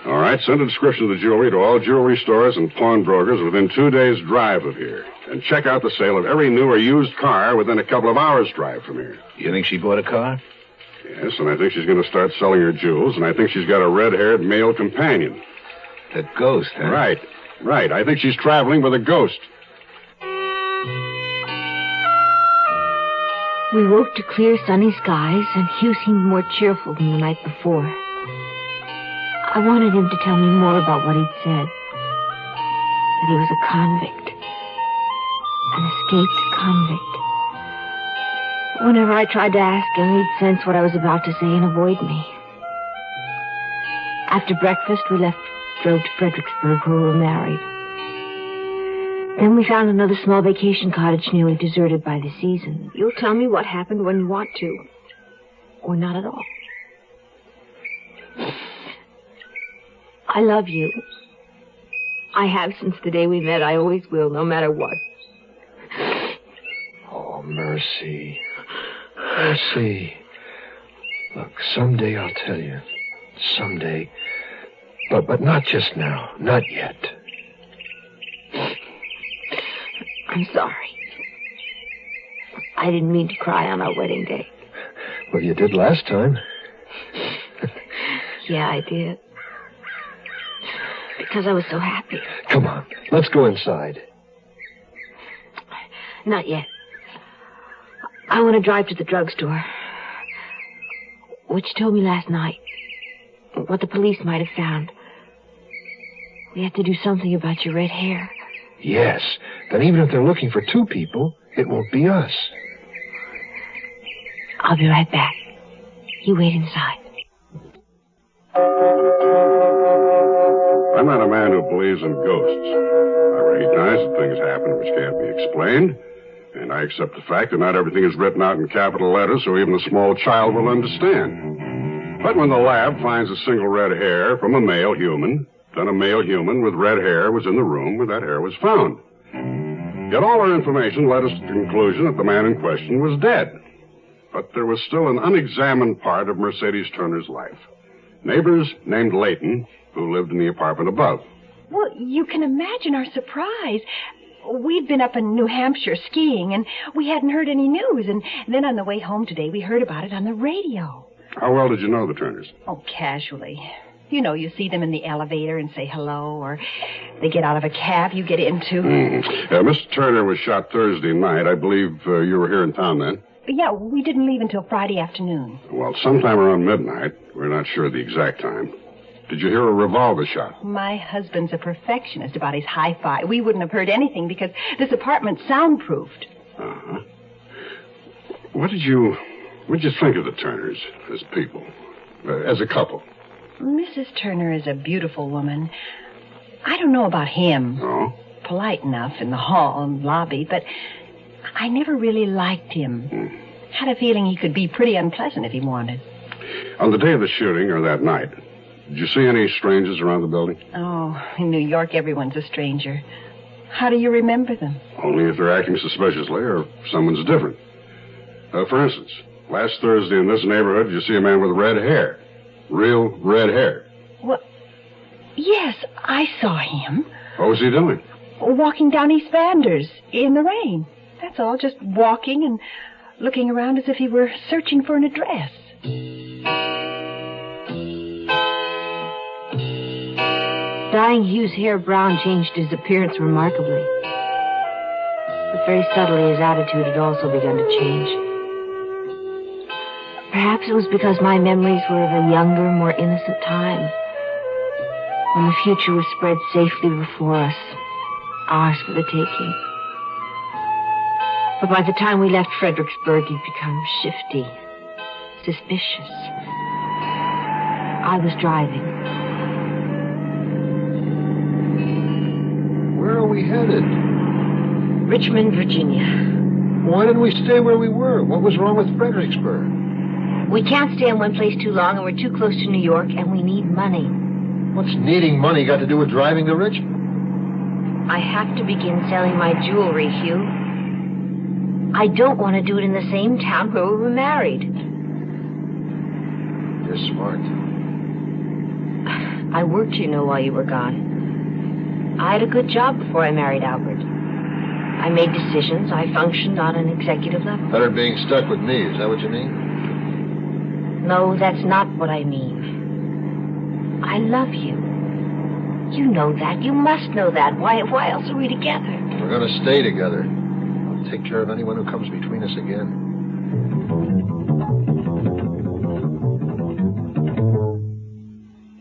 All right, send a description of the jewelry to all jewelry stores and pawnbrokers within 2 days' drive of here. And check out the sale of every new or used car within a couple of hours' drive from here. You think she bought a car? Yes, and I think she's going to start selling her jewels, and I think she's got a red-haired male companion. The ghost, huh? Right. I think she's traveling with a ghost. We woke to clear, sunny skies, and Hugh seemed more cheerful than the night before. I wanted him to tell me more about what he'd said. That he was a convict. An escaped convict. Whenever I tried to ask him, he'd sense what I was about to say and avoid me. After breakfast, we drove to Fredericksburg, where we were married. Then we found another small vacation cottage nearly deserted by the season. You'll tell me what happened when you want to. Or not at all. I love you. I have since the day we met. I always will, no matter what. Oh, Mercy. Mercy. Look, someday I'll tell you. Someday. But not just now. Not yet. I'm sorry. I didn't mean to cry on our wedding day. Well, you did last time. Yeah, I did. Because I was so happy. Come on, let's go inside. Not yet. I want to drive to the drugstore. What you told me last night. What the police might have found. We have to do something about your red hair. Yes. Then even if they're looking for two people, it won't be us. I'll be right back. You wait inside. I'm not a man who believes in ghosts. I recognize that things happen which can't be explained, and I accept the fact that not everything is written out in capital letters so even a small child will understand. But when the lab finds a single red hair from a male human, then a male human with red hair was in the room where that hair was found. Yet all our information led us to the conclusion that the man in question was dead. But there was still an unexamined part of Mercedes Turner's life. Neighbors named Layton, who lived in the apartment above. Well, you can imagine our surprise. We'd been up in New Hampshire skiing, and we hadn't heard any news. And then on the way home today, we heard about it on the radio. How well did you know the Turners? Oh, casually. You know, you see them in the elevator and say hello, or they get out of a cab you get into. Mr. Turner was shot Thursday night. I believe you were here in town then. Yeah, we didn't leave until Friday afternoon. Well, sometime around midnight. We're not sure the exact time. Did you hear a revolver shot? My husband's a perfectionist about his hi-fi. We wouldn't have heard anything because this apartment's soundproofed. Uh-huh. What did you think of the Turners as people, as a couple? Mrs. Turner is a beautiful woman. I don't know about him. Oh? Polite enough in the hall and lobby, but I never really liked him. Had a feeling he could be pretty unpleasant if he wanted. On the day of the shooting, or that night, did you see any strangers around the building? Oh, in New York, everyone's a stranger. How do you remember them? Only if they're acting suspiciously or if someone's different. For instance, last Thursday in this neighborhood, did you see a man with red hair? Real red hair. What? Yes, I saw him. What was he doing? Walking down East Vanders in the rain. That's all, just walking and looking around as if he were searching for an address. Dyeing Hugh's hair brown changed his appearance remarkably. But very subtly, his attitude had also begun to change. Perhaps it was because my memories were of a younger, more innocent time, when the future was spread safely before us, ours for the taking. But by the time we left Fredericksburg, he'd become shifty, suspicious. I was driving. Where are we headed? Richmond, Virginia. Why didn't we stay where we were? What was wrong with Fredericksburg? We can't stay in one place too long, and we're too close to New York, and we need money. What's needing money got to do with driving to Richmond? I have to begin selling my jewelry, Hugh. I don't want to do it in the same town where we were married. You're smart. I worked, you know, while you were gone. I had a good job before I married Albert. I made decisions. I functioned on an executive level. Better than being stuck with me, is that what you mean? No, that's not what I mean. I love you. You know that. You must know that. Why else are we together? We're going to stay together. I'll take care of anyone who comes between us again.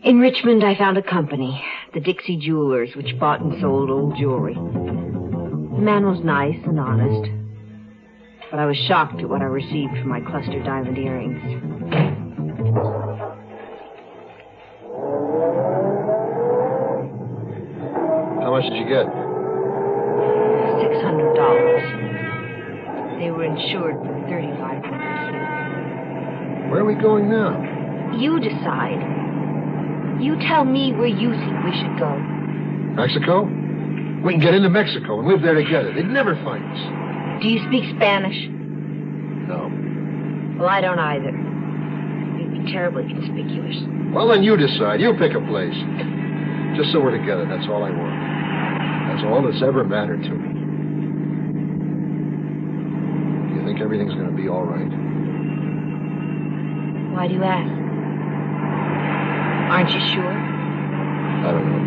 In Richmond, I found a company, the Dixie Jewelers, which bought and sold old jewelry. The man was nice and honest, but I was shocked at what I received for my cluster diamond earrings. How much did you get? $600. They were insured for 35%. Where are we going now? You decide. You tell me where you think we should go. Mexico? We can get into Mexico and live there together. They'd never find us. Do you speak Spanish? No. Well, I don't either. You'd be terribly conspicuous. Well, then you decide. You pick a place. Just so we're together, that's all I want. That's all that's ever mattered to me. Do you think everything's going to be all right? Why do you ask? Aren't you sure? I don't know.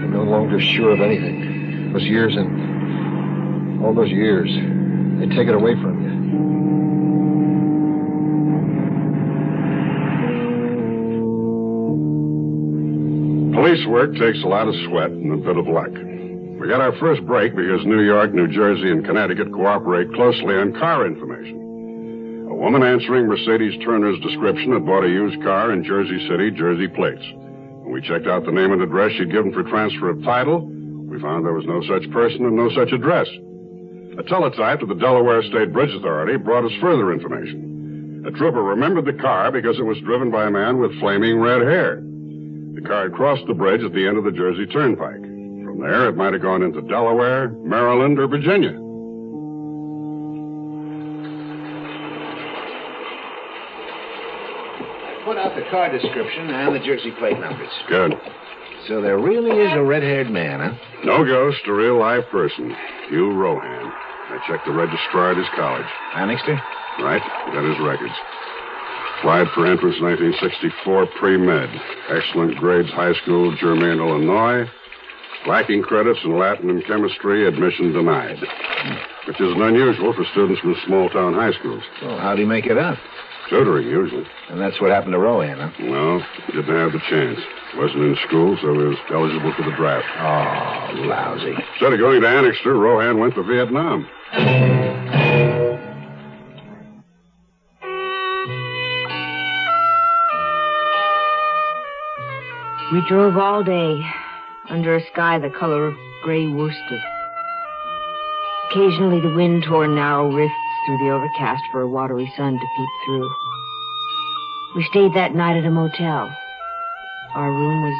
I'm no longer sure of anything. Those years and all those years, they take it away from you. Police work takes a lot of sweat and a bit of luck. We got our first break because New York, New Jersey, and Connecticut cooperate closely on car information. A woman answering Mercedes Turner's description had bought a used car in Jersey City, Jersey plates. When we checked out the name and address she'd given for transfer of title, we found there was no such person and no such address. A teletype to the Delaware State Bridge Authority brought us further information. A trooper remembered the car because it was driven by a man with flaming red hair. The car had crossed the bridge at the end of the Jersey Turnpike. From there, it might have gone into Delaware, Maryland, or Virginia. Put out the car description and the Jersey plate numbers. Good. So there really is a red-haired man, huh? No ghost, a real live person. Hugh Rohan. I checked the registrar at his college. Annixter? Right. Got his records. Applied for entrance 1964 pre-med. Excellent grades, high school, Germain, Illinois. Lacking credits in Latin and chemistry, admission denied. Which isn't unusual for students from small-town high schools. Well, how'd he make it up? Tutoring, usually. And that's what happened to Rohan, huh? No, didn't have the chance. Wasn't in school, so he was eligible for the draft. Oh, lousy. Instead of going to Annixter, Rohan went to Vietnam. We drove all day under a sky the color of gray worsted. Occasionally the wind tore narrow rifts through the overcast for a watery sun to peep through. We stayed that night at a motel. Our room was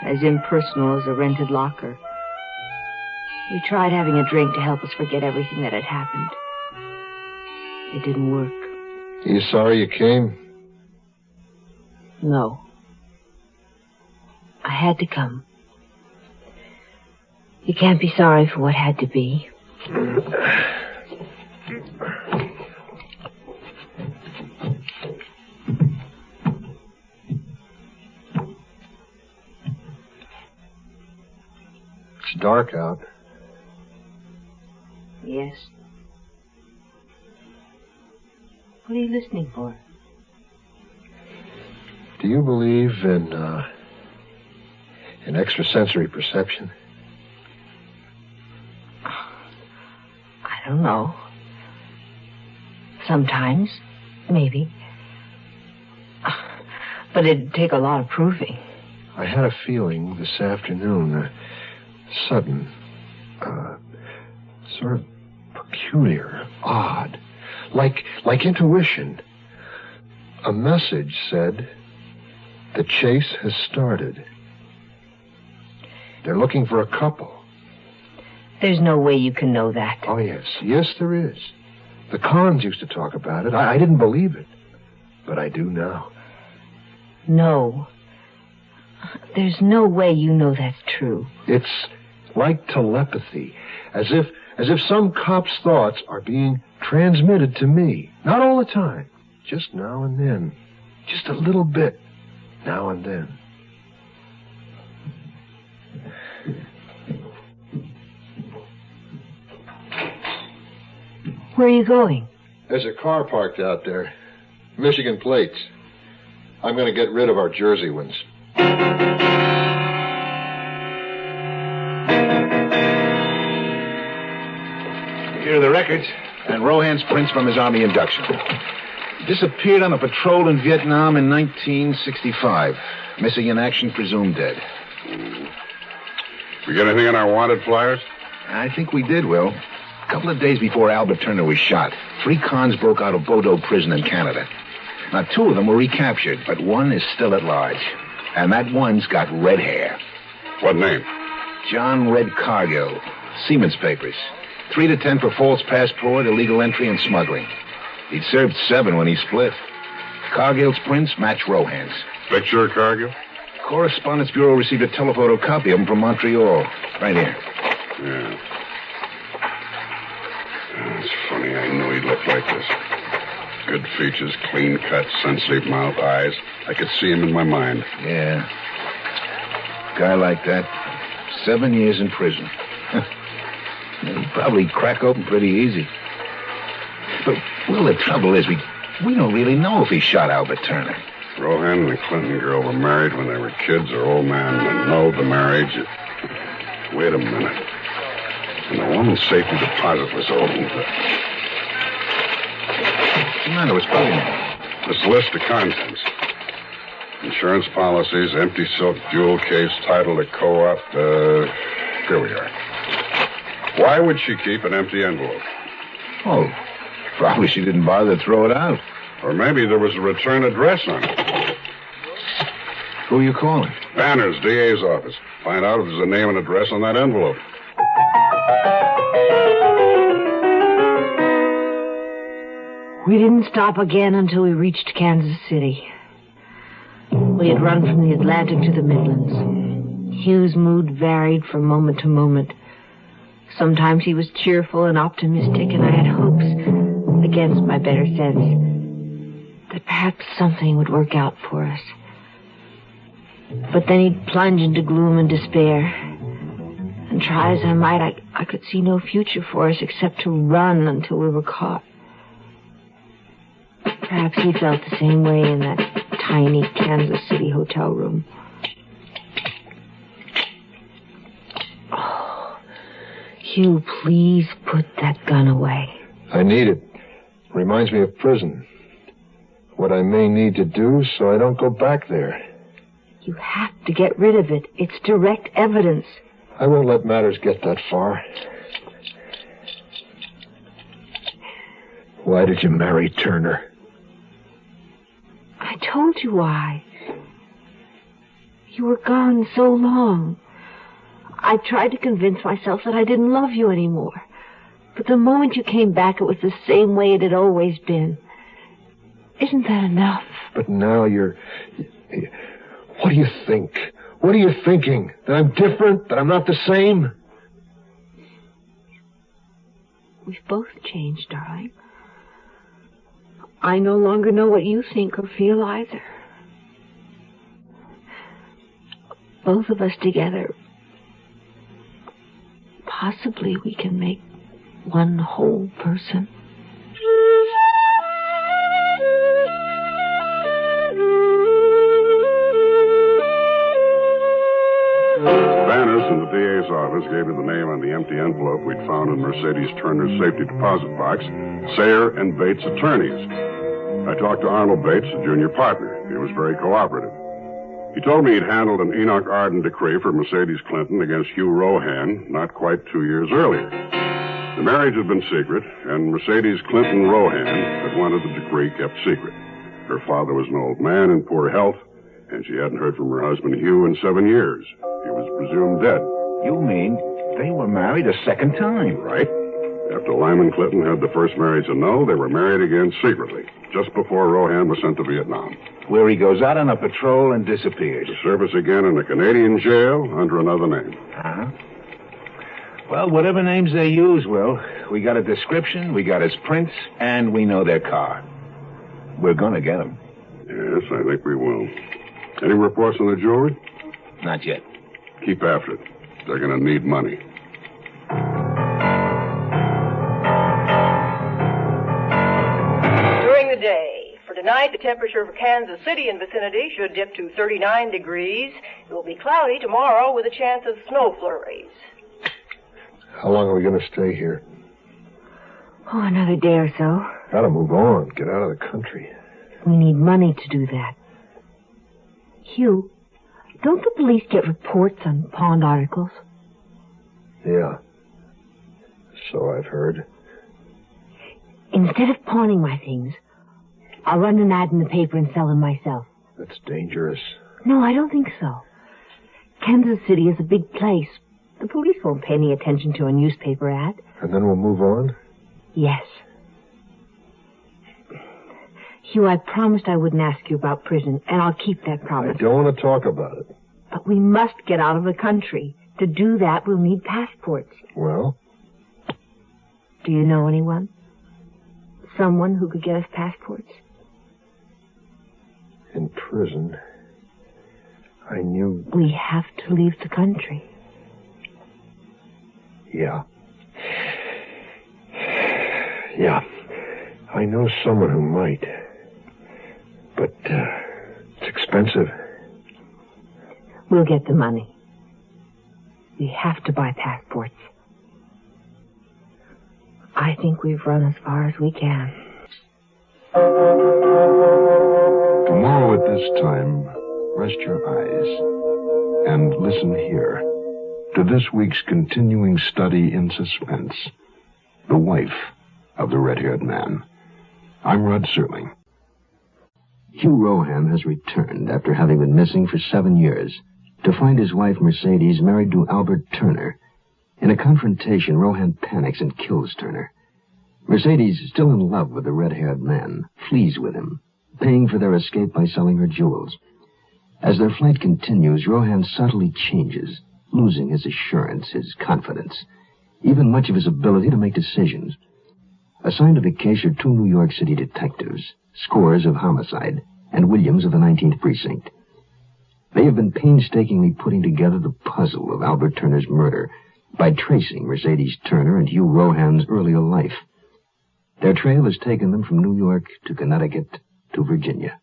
as impersonal as a rented locker. We tried having a drink to help us forget everything that had happened. It didn't work. You sorry you came? No. I had to come. You can't be sorry for what had to be. It's dark out. Yes. What are you listening for? Do you believe in extrasensory perception? I don't know. Sometimes, maybe. But it'd take a lot of proving. I had a feeling this afternoon, sudden, sort of peculiar, odd, like intuition. A message said, the chase has started. They're looking for a couple. There's no way you can know that. Oh, yes. Yes, there is. The Khans used to talk about it. I didn't believe it. But I do now. No. There's no way you know that's true. It's like telepathy. As if some cop's thoughts are being transmitted to me. Not all the time. Just now and then. Just a little bit. Now and then. Where are you going? There's a car parked out there. Michigan plates. I'm going to get rid of our Jersey ones. Here are the records and Rohan's prints from his Army induction. He disappeared on a patrol in Vietnam in 1965. Missing in action, presumed dead. We get anything on our wanted flyers? I think we did, Will. A couple of days before Albert Turner was shot, 3 cons broke out of Bordeaux prison in Canada. Now, 2 of them were recaptured, but one is still at large. And that one's got red hair. What name? John Red Cargill. Seaman's papers. 3 to 10 for false passport, illegal entry, and smuggling. He'd served 7 when he split. Cargill's prints match Rohan's. Picture of Cargill? Correspondence Bureau received a telephoto copy of him from Montreal. Right here. Yeah. It's funny. I knew he'd look like this. Good features, clean cut, sensitive mouth, eyes. I could see him in my mind. Yeah. Guy like that, 7 years in prison. He'd probably crack open pretty easy. But, well, the trouble is, we don't really know if he shot Albert Turner. Rohan and the Clinton girl were married when they were kids. Their old man annulled the marriage. Wait a minute. And the woman's safety deposit was opened. What's the matter? What's putting it? This list of contents. Insurance policies, empty silk jewel case, title to co-op. Here we are. Why would she keep an empty envelope? Oh, probably she didn't bother to throw it out. Or maybe there was a return address on it. Who are you calling? Banner's, DA's office. Find out if there's a name and address on that envelope. We didn't stop again until we reached Kansas City. We had run from the Atlantic to the Midlands. Hugh's mood varied from moment to moment. Sometimes he was cheerful and optimistic, and I had hopes, against my better sense, that perhaps something would work out for us. But then he'd plunge into gloom and despair. And try as I might, I could see no future for us except to run until we were caught. Perhaps he felt the same way in that tiny Kansas City hotel room. Oh, Hugh, please put that gun away. I need it. Reminds me of prison. What I may need to do so I don't go back there. You have to get rid of it. It's direct evidence. I won't let matters get that far. Why did you marry Turner? I told you why. You were gone so long. I tried to convince myself that I didn't love you anymore. But the moment you came back, it was the same way it had always been. Isn't that enough? But now you're... What do you think? What are you thinking? That I'm different? That I'm not the same? We've both changed, darling. I no longer know what you think or feel either. Both of us together, possibly we can make one whole person. Banners in the DA's office gave me the name on the empty envelope we'd found in Mercedes Turner's safety deposit box, Sayer and Bates Attorneys. I talked to Arnold Bates, the junior partner. He was very cooperative. He told me he'd handled an Enoch Arden decree for Mercedes Clinton against Hugh Rohan not quite 2 years earlier. The marriage had been secret, and Mercedes Clinton Rohan had wanted the decree kept secret. Her father was an old man in poor health, and she hadn't heard from her husband Hugh in 7 years. He was presumed dead. You mean they were married a second time? Right. After Lyman Clinton had the first marriage annul, they were married again secretly, just before Rohan was sent to Vietnam. Where he goes out on a patrol and disappears. To service again in a Canadian jail under another name. Uh-huh. Well, whatever names they use, Will, we got a description, we got his prints, and we know their car. We're gonna get him. Yes, I think we will. Any reports on the jewelry? Not yet. Keep after it. They're gonna need money. During the day. For tonight, the temperature for Kansas City and vicinity should dip to 39 degrees. It will be cloudy tomorrow with a chance of snow flurries. How long are we going to stay here? Oh, another day or so. Gotta move on. Get out of the country. We need money to do that. Hugh, don't the police get reports on pawned articles? Yeah. So I've heard. Instead of pawning my things, I'll run an ad in the paper and sell them myself. That's dangerous. No, I don't think so. Kansas City is a big place. The police won't pay any attention to a newspaper ad. And then we'll move on? Yes. Hugh, I promised I wouldn't ask you about prison, and I'll keep that promise. I don't want to talk about it. But we must get out of the country. To do that, we'll need passports. Well? Do you know anyone? someone who could get us passports? In prison, I knew... We have to leave the country. Yeah. Yeah. I know someone who might. But, it's expensive. We'll get the money. We have to buy passports. I think we've run as far as we can. Tomorrow at this time, rest your eyes and listen here to this week's continuing study in suspense, The Wife of the Red-Haired Man. I'm Rod Serling. Hugh Rohan has returned after having been missing for 7 years to find his wife Mercedes married to Albert Turner. In a confrontation, Rohan panics and kills Turner. Mercedes, still in love with the red-haired man, flees with him, paying for their escape by selling her jewels. As their flight continues, Rohan subtly changes, losing his assurance, his confidence, even much of his ability to make decisions. Assigned to the case are 2 New York City detectives, Scores of homicide, and Williams of the 19th Precinct. They have been painstakingly putting together the puzzle of Albert Turner's murder by tracing Mercedes Turner and Hugh Rohan's earlier life. Their trail has taken them from New York to Connecticut to Virginia.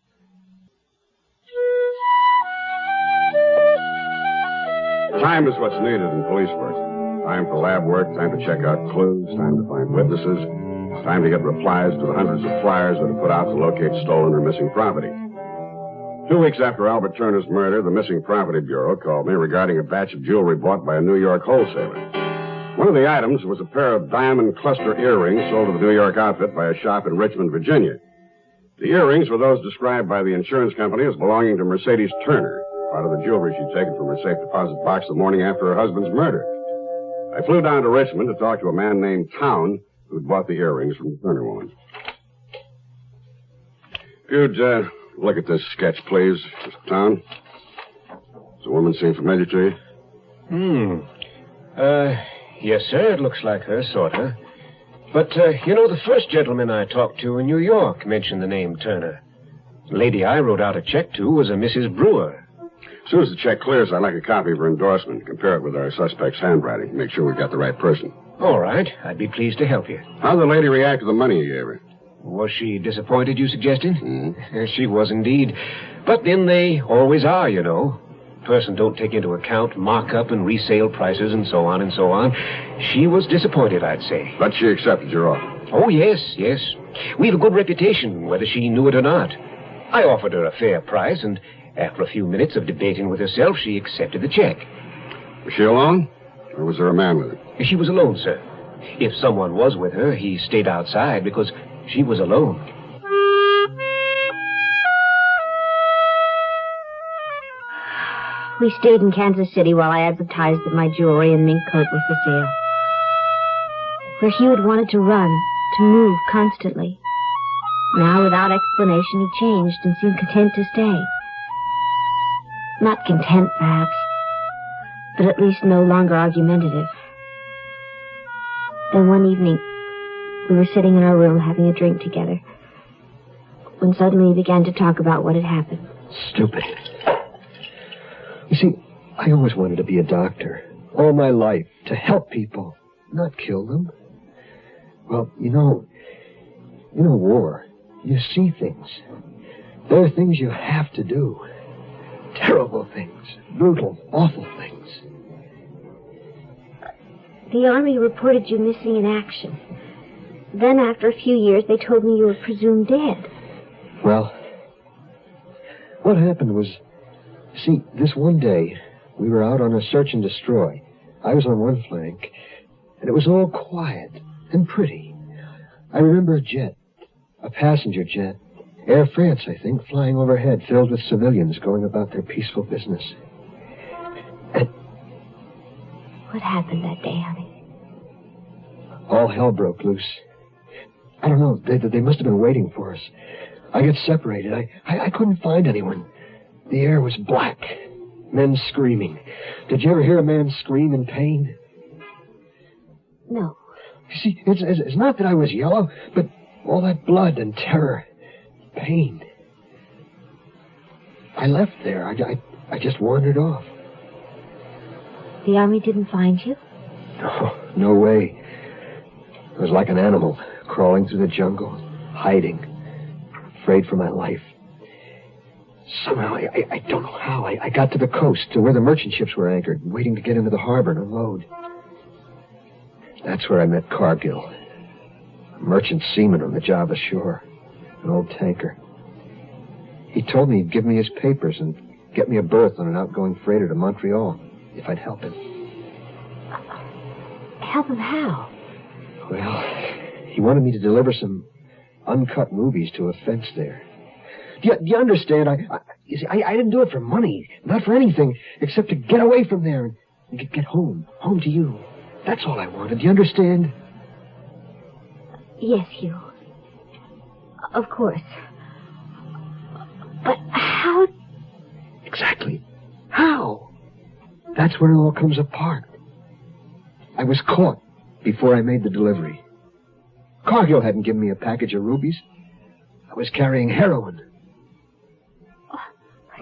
Time is what's needed in police work. Time for lab work, time to check out clues, time to find witnesses, time to get replies to the hundreds of flyers that are put out to locate stolen or missing property. 2 weeks after Albert Turner's murder, the Missing Property Bureau called me regarding a batch of jewelry bought by a New York wholesaler. One of the items was a pair of diamond cluster earrings sold to the New York outfit by a shop in Richmond, Virginia. The earrings were those described by the insurance company as belonging to Mercedes Turner, part of the jewelry she'd taken from her safe deposit box the morning after her husband's murder. I flew down to Richmond to talk to a man named Town who'd bought the earrings from the Turner woman. You'd look at this sketch, please, Mr. Town. Does the woman seem familiar to you? Yes, sir, it looks like her, sort of. But, the first gentleman I talked to in New York mentioned the name Turner. The lady I wrote out a check to was a Mrs. Brewer. As soon as the check clears, I'd like a copy of her endorsement. Compare it with our suspect's handwriting. Make sure we've got the right person. All right. I'd be pleased to help you. How'd the lady react to the money you gave her? Was she disappointed, you suggested? She was indeed. But then they always are, you know. Person don't take into account markup and resale prices and so on and so on. She was disappointed, I'd say. But she accepted your offer. Oh, yes. We've a good reputation, whether she knew it or not. I offered her a fair price, and after a few minutes of debating with herself, she accepted the check. Was she alone? Or was there a man with her? She was alone, sir. If someone was with her, he stayed outside because she was alone. We stayed in Kansas City while I advertised that my jewelry and mink coat were for sale. Where Hugh had wanted to run, to move constantly. Now, without explanation, he changed and seemed content to stay. Not content, perhaps, but at least no longer argumentative. Then one evening, we were sitting in our room having a drink together, when suddenly he began to talk about what had happened. Stupid. You see, I always wanted to be a doctor. All my life. To help people. Not kill them. Well, you know, war. You see things. There are things you have to do. Terrible things. Brutal, awful things. The Army reported you missing in action. Then, after a few years, they told me you were presumed dead. Well, what happened was, see, this one day, we were out on a search and destroy. I was on one flank, and it was all quiet and pretty. I remember a jet, a passenger jet, Air France, I think, flying overhead, filled with civilians going about their peaceful business. And what happened that day, honey? All hell broke loose. I don't know, they must have been waiting for us. I got separated. I couldn't find anyone. The air was black. Men screaming. Did you ever hear a man scream in pain? No. You see, it's not that I was yellow, but All that blood and terror, pain. I left there. I just wandered off. The army didn't find you? No way. I was like an animal, crawling through the jungle, hiding, afraid for my life. Somehow, I don't know how, I got to the coast, to where the merchant ships were anchored, waiting to get into the harbor and unload. That's where I met Cargill, a merchant seaman on the Java shore, an old tanker. He told me he'd give me his papers and get me a berth on an outgoing freighter to Montreal, if I'd help him. Help him how? Well, he wanted me to deliver some uncut movies to a fence there. Do you understand? I didn't do it for money, not for anything, except to get away from there and get home to you. That's all I wanted. Do you understand? Yes, Hugh. Of course. But how? Exactly. How? That's where it all comes apart. I was caught before I made the delivery. Cargill hadn't given me a package of rubies. I was carrying heroin.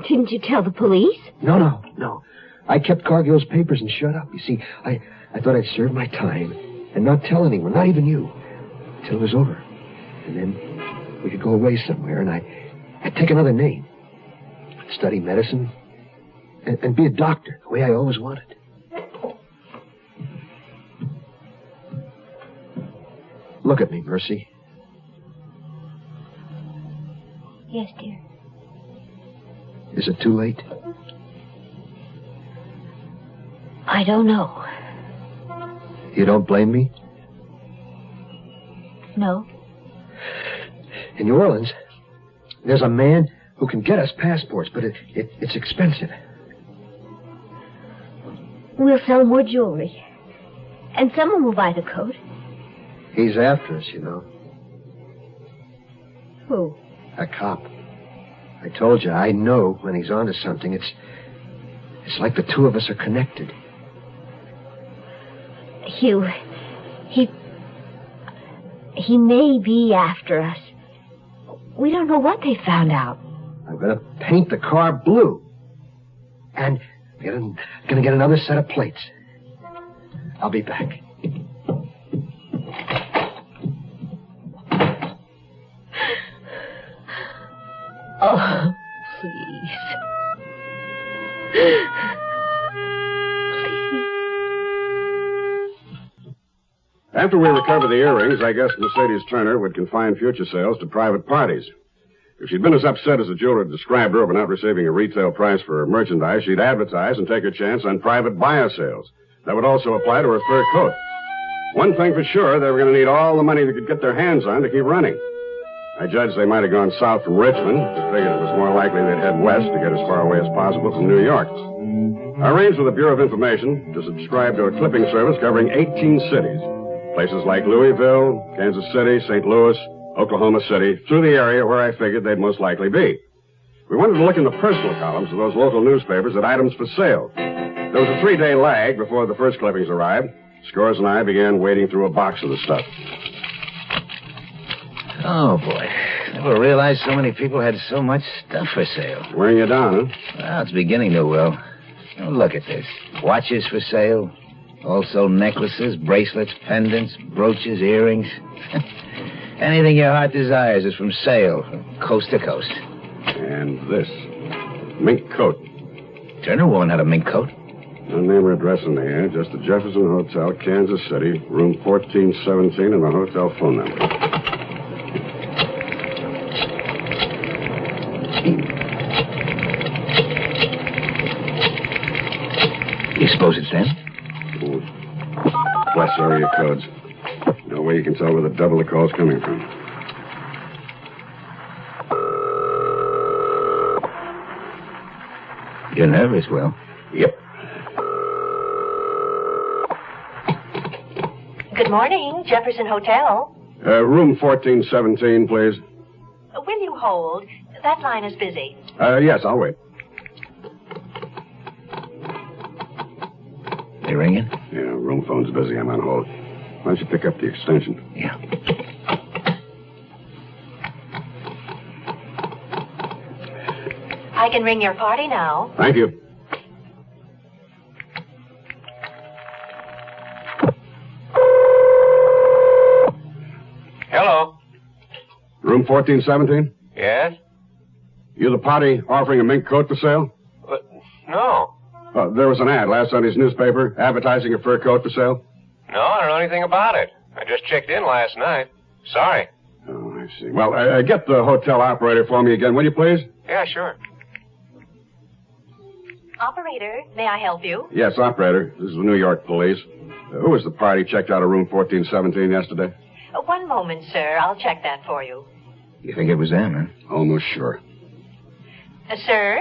Didn't you tell the police? No. I kept Cargill's papers and shut up. You see, I thought I'd serve my time and not tell anyone, not even you, till it was over. And then we could go away somewhere, and I'd take another name. I'd study medicine and be a doctor, the way I always wanted. Look at me, Mercy. Yes, dear. Is it too late? I don't know. You don't blame me? No. In New Orleans, there's a man who can get us passports, but it's expensive. We'll sell more jewelry. And someone will buy the coat. He's after us, you know. Who? A cop. I told you, I know when he's onto something. It's like the two of us are connected. Hugh, he may be after us. We don't know what they found out. I'm going to paint the car blue. And I'm going to get another set of plates. I'll be back. Oh, please. After we recovered the earrings, I guessed Mercedes Turner would confine future sales to private parties. If she'd been as upset as the jeweler described her over not receiving a retail price for her merchandise, she'd advertise and take her chance on private buyer sales. That would also apply to her fur coat. One thing for sure, they were going to need all the money they could get their hands on to keep running. I judged they might have gone south from Richmond. I figured it was more likely they'd head west to get as far away as possible from New York. I arranged with the Bureau of Information to subscribe to a clipping service covering 18 cities. Places like Louisville, Kansas City, St. Louis, Oklahoma City, through the area where I figured they'd most likely be. We wanted to look in the personal columns of those local newspapers at items for sale. There was a 3-day lag before the first clippings arrived. Scores and I began wading through a box of the stuff. Oh, boy. Never realized so many people had so much stuff for sale. Wearing you down, huh? Well, it's beginning to, Will. Oh, look at this. Watches for sale. Also necklaces, bracelets, pendants, brooches, earrings. Anything your heart desires is from sale, from coast to coast. And this. Mink coat. Turner woman had a mink coat. No name or address in the air, just the Jefferson Hotel, Kansas City, room 1417, and the hotel phone number. You suppose it's them? Bless area codes. No way you can tell where the double the call's coming from. You're nervous, Will. Yep. Good morning, Jefferson Hotel. Room 1417, please. Will you hold? That line is busy. Yes, I'll wait. They ringing? Yeah, room phone's busy. I'm on hold. Why don't you pick up the extension? Yeah. I can ring your party now. Thank you. Hello. Room 1417? Yes? You the party offering a mink coat for sale? No. There was an ad last Sunday's newspaper advertising a fur coat for sale. No, I don't know anything about it. I just checked in last night. Sorry. Oh, I see. Well, get the hotel operator for me again, will you, please? Yeah, sure. Operator, may I help you? Yes, operator. This is the New York police. Who was the party checked out of room 1417 yesterday? One moment, sir. I'll check that for you. You think it was them, huh? Almost sure. Sir,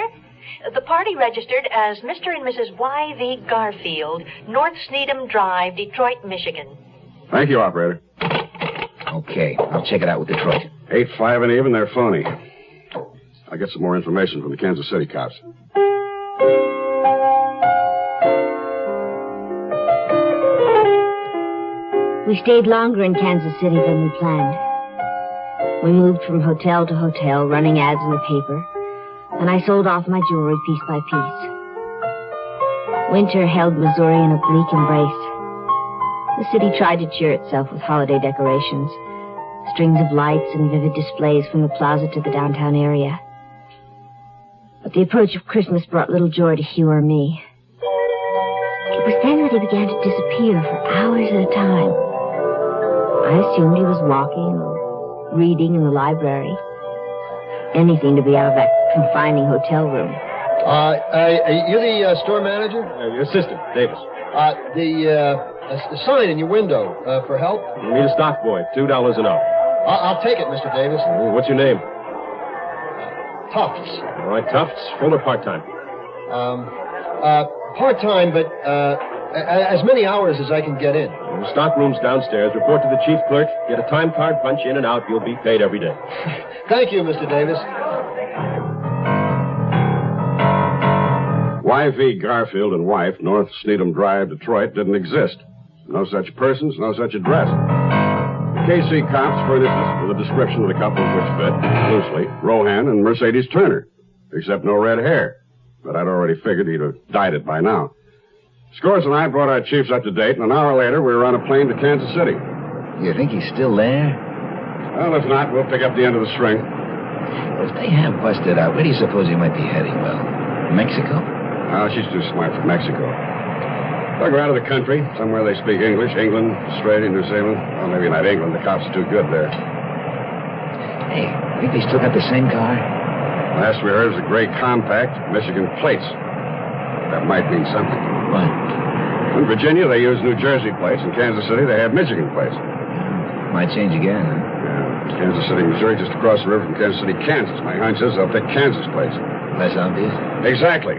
the party registered as Mr. and Mrs. Y.V. Garfield, North Sneedham Drive, Detroit, Michigan. Thank you, operator. Okay, I'll check it out with Detroit. 8-5 and even, they're phony. I'll get some more information from the Kansas City cops. We stayed longer in Kansas City than we planned. We moved from hotel to hotel, running ads in the paper, and I sold off my jewelry piece by piece. Winter held Missouri in a bleak embrace. The city tried to cheer itself with holiday decorations, strings of lights and vivid displays from the plaza to the downtown area. But the approach of Christmas brought little joy to Hugh or me. It was then that he began to disappear for hours at a time. I assumed he was walking or reading in the library. Anything to be out of that confining hotel room. You the store manager? Assistant, Davis. The sign in your window for help? You need a stock boy, $2 an hour. I'll take it, Mr. Davis. What's your name? Tufts. All right, Tufts. Full or part-time? Part-time, but as many hours as I can get in. The stock room's downstairs. Report to the chief clerk. Get a time card, punch in and out. You'll be paid every day. Thank you, Mr. Davis. Y.V. Garfield and wife, North Sneedham Drive, Detroit, didn't exist. No such persons, no such address. The KC cops furnished us with a description of the couple which fit, loosely, Rohan and Mercedes Turner, except no red hair. But I'd already figured he'd have dyed it by now. Scores and I brought our chiefs up to date, and an hour later we were on a plane to Kansas City. You think he's still there? Well, if not, we'll pick up the end of the string. If they have busted out, where do you suppose he might be heading, Will? Mexico? Oh, she's too smart for Mexico. They'll go out of the country, somewhere they speak English, England, Australia, New Zealand. Well, maybe not England. The cops are too good there. Hey, I think they still got the same car. Last we heard was a gray compact, Michigan plates. That might mean something. What? In Virginia, they use New Jersey plates. In Kansas City, they have Michigan plates. Might change again, huh? Yeah. Kansas City, Missouri, just across the river from Kansas City, Kansas. My hunch is they'll pick Kansas plates. Less obvious? Exactly.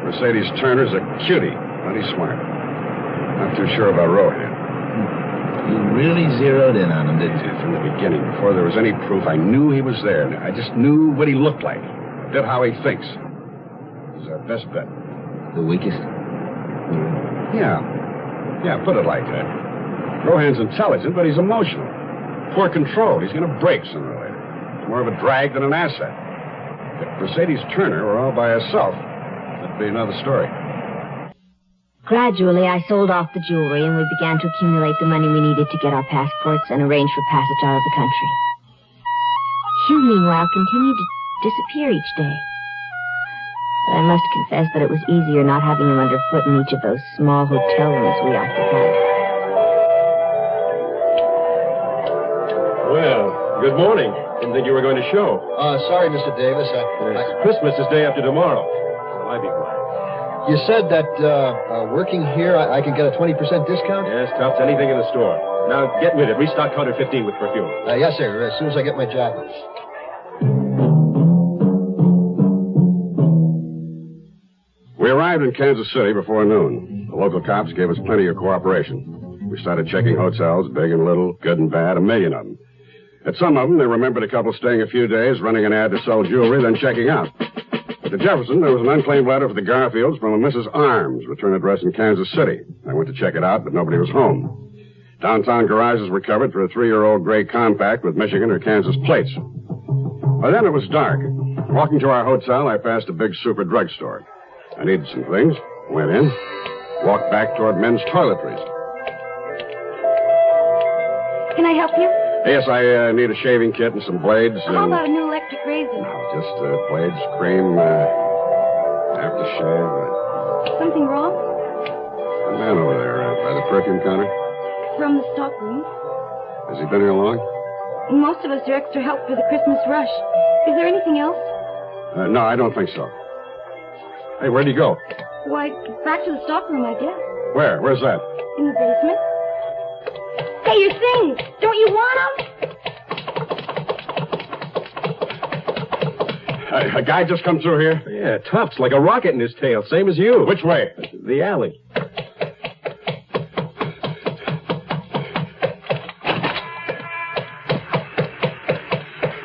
Mercedes Turner's a cutie. Plenty smart. Not too sure about Rohan. You really zeroed in on him, didn't you? From the beginning, before there was any proof, I knew he was there. I just knew what he looked like. A bit how he thinks. He's our best bet. The weakest? Yeah. Yeah, put it like that. Rohan's intelligent, but he's emotional. Poor control. He's going to break sooner or later. He's more of a drag than an asset. If Mercedes Turner were all by herself, that'd be another story. Gradually, I sold off the jewelry, and we began to accumulate the money we needed to get our passports and arrange for passage out of the country. Hugh, meanwhile, continued to disappear each day. But I must confess that it was easier not having him underfoot in each of those small hotel rooms we occupied. Well, good morning. Didn't think you were going to show. Sorry, Mr. Davis. Christmas is day after tomorrow. So I'll be glad. You said that working here, I can get a 20% discount? Yes, Tufts, anything in the store. Now, get with it. Restock counter 15 with perfume. Yes, sir, as soon as I get my jacket. We arrived in Kansas City before noon. The local cops gave us plenty of cooperation. We started checking hotels, big and little, good and bad, a million of them. At some of them, they remembered a couple staying a few days, running an ad to sell jewelry, then checking out. At the Jefferson, there was an unclaimed letter for the Garfields from a Mrs. Arms, return address in Kansas City. I went to check it out, but nobody was home. Downtown garages were covered for a 3-year-old gray compact with Michigan or Kansas plates. By then it was dark. Walking to our hotel, I passed a big super drugstore. I needed some things. Went in. Walked back toward men's toiletries. Can I help you? Yes, I need a shaving kit and some blades. How about a new electric razor? No, just blades, cream, aftershave. Something wrong? A man over there by the perfume counter. From the stockroom. Has he been here long? Most of us are extra help for the Christmas rush. Is there anything else? No, I don't think so. Hey, where'd he go? Why, back to the stockroom, I guess. Where? Where's that? In the basement. Hey, your things! Don't you want them? A guy just come through here? Yeah, Tufts, like a rocket in his tail, same as you. Which way? The alley.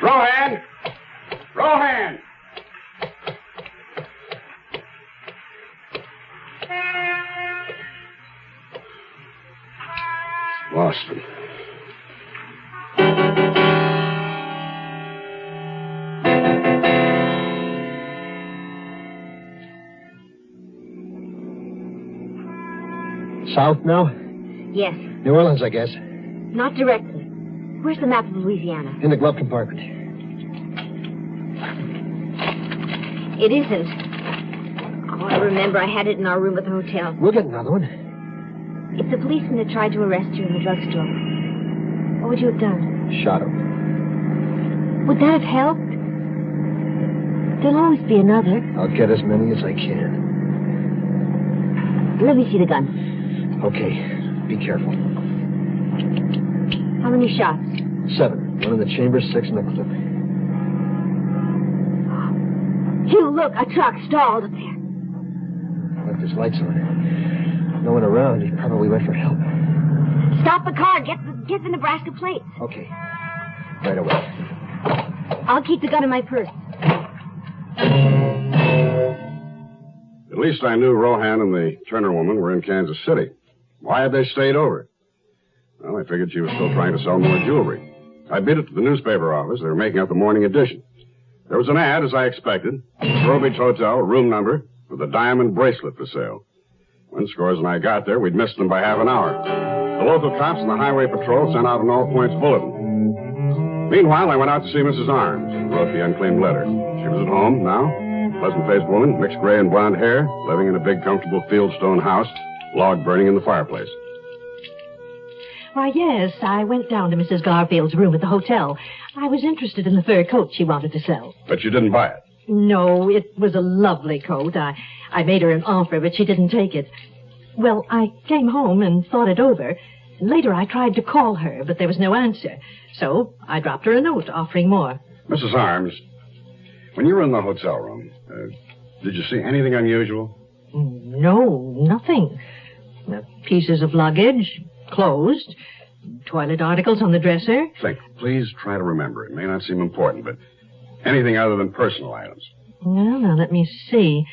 Rohan! Rohan! Lost him. South now? Yes. New Orleans, I guess. Not directly. Where's the map of Louisiana? In the glove compartment. It isn't. Oh, I remember I had it in our room at the hotel. We'll get another one. If the policeman had tried to arrest you in the drugstore, what would you have done? Shot him. Would that have helped? There'll always be another. I'll get as many as I can. Let me see the gun. Okay. Be careful. How many shots? 7. 1 in the chamber, 6 in the clip. Hugh, look, a truck stalled up there. Left his lights on. No one around. He probably went for help. Stop the car. Get the Nebraska plate. Okay. Right away. I'll keep the gun in my purse. At least I knew Rohan and the Turner woman were in Kansas City. Why had they stayed over? Well, I figured she was still trying to sell more jewelry. I beat it to the newspaper office. They were making up the morning edition. There was an ad, as I expected. Grove Beach Hotel, room number, with a diamond bracelet for sale. When Scores and I got there, we'd missed them by half an hour. The local cops and the highway patrol sent out an all-points bulletin. Meanwhile, I went out to see Mrs. Arms and wrote the unclaimed letter. She was at home now. Pleasant-faced woman, mixed gray and blonde hair, living in a big, comfortable fieldstone house, log burning in the fireplace. Why, yes, I went down to Mrs. Garfield's room at the hotel. I was interested in the fur coat she wanted to sell. But you didn't buy it? No, it was a lovely coat. I made her an offer, but she didn't take it. Well, I came home and thought it over. Later, I tried to call her, but there was no answer. So I dropped her a note offering more. Mrs. Arms, when you were in the hotel room, did you see anything unusual? No, nothing. Pieces of luggage, clothes, toilet articles on the dresser. Think. Please try to remember. It may not seem important, but anything other than personal items. Well, now, let me see.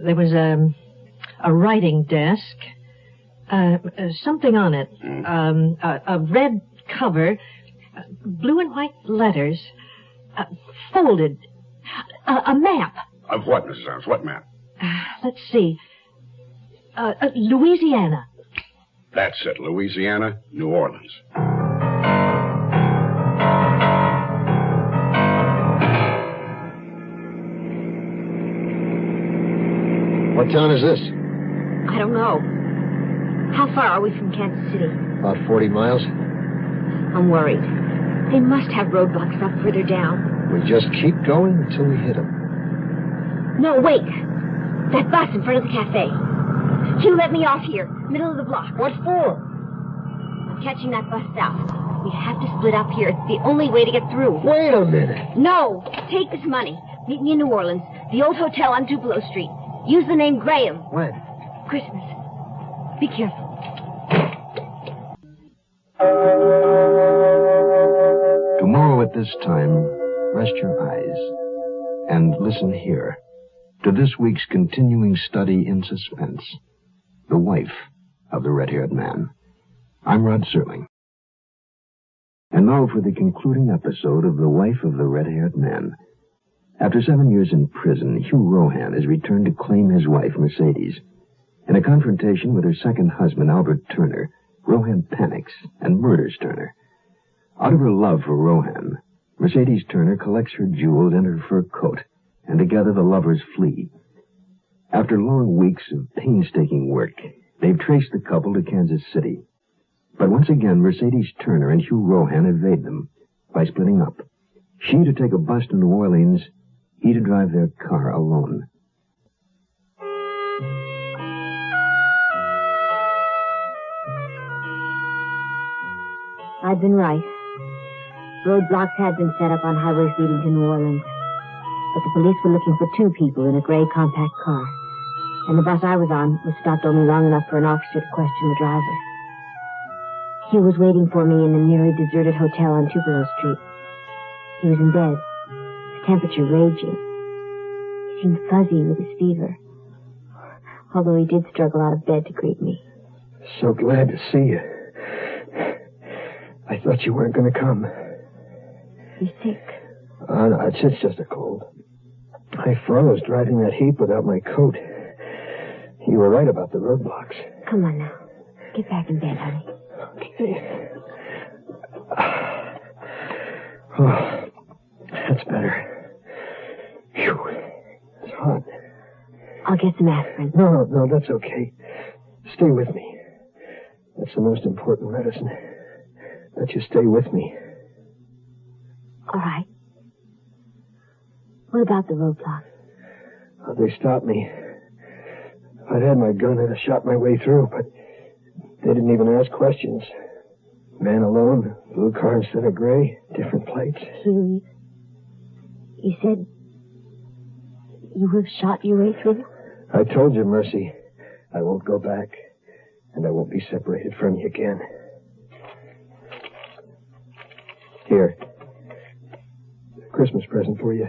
There was a writing desk, something on it, a red cover, blue and white letters, folded, a map. Of what, Mrs. Arms? What map? Let's see. Louisiana. That's it. Louisiana, New Orleans. What town is this? I don't know. How far are we from Kansas City? About 40 miles. I'm worried. They must have roadblocks up further down. We just keep going until we hit them. No, wait. That bus in front of the cafe. Hugh, let me off here. Middle of the block. What for? I'm catching that bus south. We have to split up here. It's the only way to get through. Wait a minute. No. Take this money. Meet me in New Orleans. The old hotel on Tupelo Street. Use the name Graham. When? Christmas. Be careful. Tomorrow at this time, rest your eyes and listen here to this week's continuing study in suspense, The Wife of the Red-Haired Man. I'm Rod Serling. And now for the concluding episode of The Wife of the Red-Haired Man. After 7 years in prison, Hugh Rohan is returned to claim his wife, Mercedes. In a confrontation with her second husband, Albert Turner, Rohan panics and murders Turner. Out of her love for Rohan, Mercedes Turner collects her jewels and her fur coat, and together the lovers flee. After long weeks of painstaking work, they've traced the couple to Kansas City. But once again, Mercedes Turner and Hugh Rohan evade them by splitting up. She to take a bus to New Orleans, he to drive their car alone. I'd been right. Roadblocks had been set up on highways leading to New Orleans. But the police were looking for 2 people in a gray compact car. And the bus I was on was stopped only long enough for an officer to question the driver. Hugh was waiting for me in a nearly deserted hotel on Tupelo Street. He was in bed, his temperature raging. He seemed fuzzy with his fever, although he did struggle out of bed to greet me. So glad to see you. I thought you weren't going to come. You sick? No, it's just a cold. I froze driving that heap without my coat. You were right about the roadblocks. Come on now. Get back in bed, honey. Okay. Oh, that's better. Phew. It's hot. I'll get some aspirin. No, that's okay. Stay with me. That's the most important medicine. That you stay with me. All right. What about the roadblock? Oh, they stopped me. If I'd had my gun, I'd have shot my way through, but they didn't even ask questions. Man alone, blue car instead of gray, different plates. You said you would have shot your way through? I told you, Mercy, I won't go back, and I won't be separated from you again. Here. A Christmas present for you.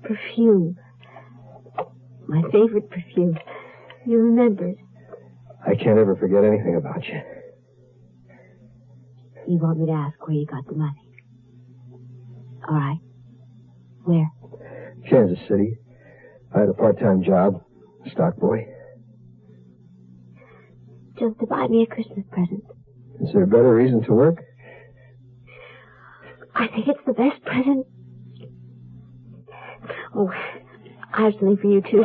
Perfume. My favorite perfume. You remembered. I can't ever forget anything about you. You want me to ask where you got the money? All right. Where? Kansas City. I had a part-time job. Stock boy. Just to buy me a Christmas present. Is there a better reason to work? I think it's the best present. Oh, I have something for you, too.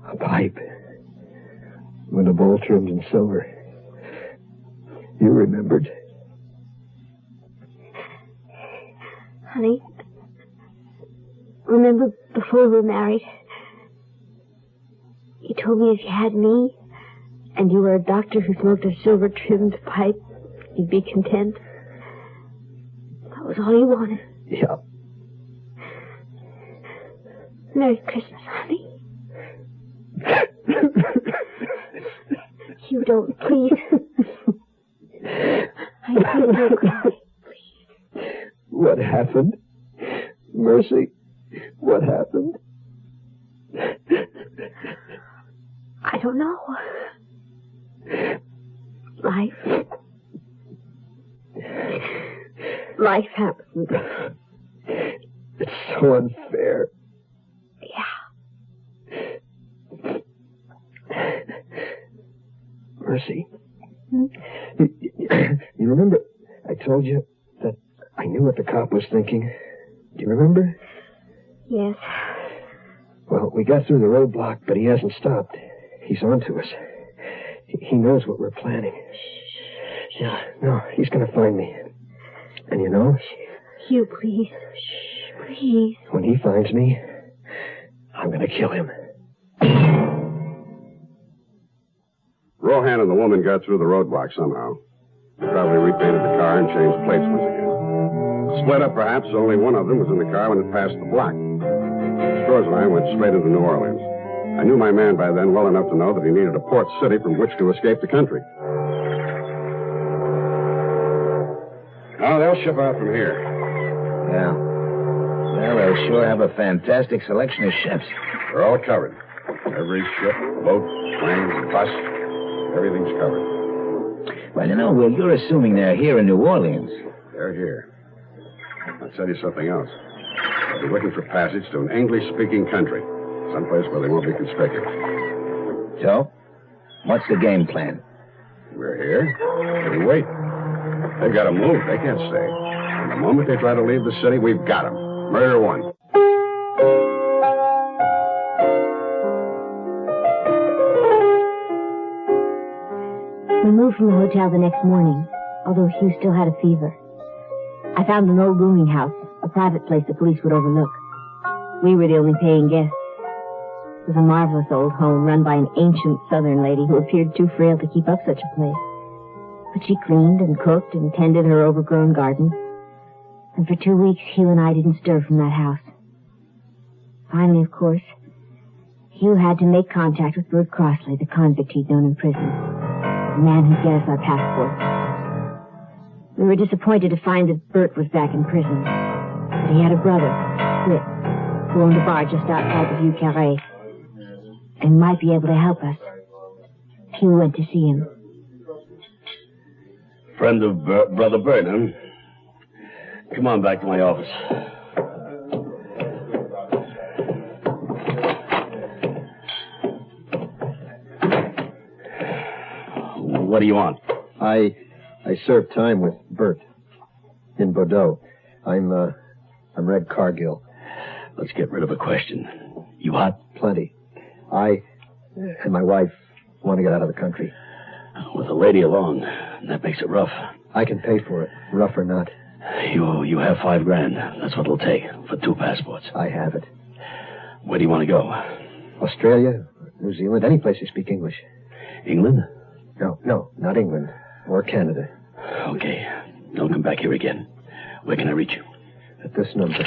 A pipe. With a bowl trimmed in silver. You remembered. Honey, remember before we were married, you told me if you had me, and you were a doctor who smoked a silver-trimmed pipe, you'd be content. That was all you wanted. Yeah. Merry Christmas, honey. You don't, please. I don't cry. Please. What happened? Mercy, what happened? I don't know. Life happens. It's so unfair. Yeah. Mercy. You remember I told you that I knew what the cop was thinking? Do you remember? Yes. Well, we got through the roadblock, but he hasn't stopped. He's on to us. He knows what we're planning. Yeah, no, he's going to find me. And you know? Hugh, please. Please. When he finds me, I'm going to kill him. Rohan and the woman got through the roadblock somehow. They probably repainted the car and changed plates once again. Split up, perhaps. Only one of them was in the car when it passed the block. Stores and I went straight into New Orleans. I knew my man by then well enough to know that he needed a port city from which to escape the country. Oh, they'll ship out from here. Yeah. Well, they'll sure have a fantastic selection of ships. They're all covered. Every ship, boat, plane, bus, everything's covered. Well, you know, Will, you're assuming they're here in New Orleans. They're here. I'll tell you something else. They'll be looking for passage to an English-speaking country, someplace where they won't be conspicuous. So, what's the game plan? We're here. We wait. They've got to move. They can't stay. And the moment they try to leave the city, we've got them. Murder one. We moved from the hotel the next morning, although Hugh still had a fever. I found an old rooming house, a private place the police would overlook. We were the only paying guests. It was a marvelous old home run by an ancient Southern lady who appeared too frail to keep up such a place. But she cleaned and cooked and tended her overgrown garden. And for 2 weeks, Hugh and I didn't stir from that house. Finally, of course, Hugh had to make contact with Bert Crossley, the convict he'd known in prison. The man who'd get us our passports. We were disappointed to find that Bert was back in prison. But he had a brother, Fritz, who owned a bar just outside the Vieux Carré, and might be able to help us. Hugh went to see him. Friend of Brother Bert, huh? Come on back to my office. What do you want? I served time with Bert in Bordeaux. I'm Red Cargill. Let's get rid of a question. You hot? Plenty. I and my wife want to get out of the country. With a lady along, that makes it rough. I can pay for it, rough or not. You have $5,000. That's what it'll take for 2 passports. I have it. Where do you want to go? Australia, New Zealand, any place you speak English. England? No, not England. Or Canada. Okay. Don't come back here again. Where can I reach you? At this number.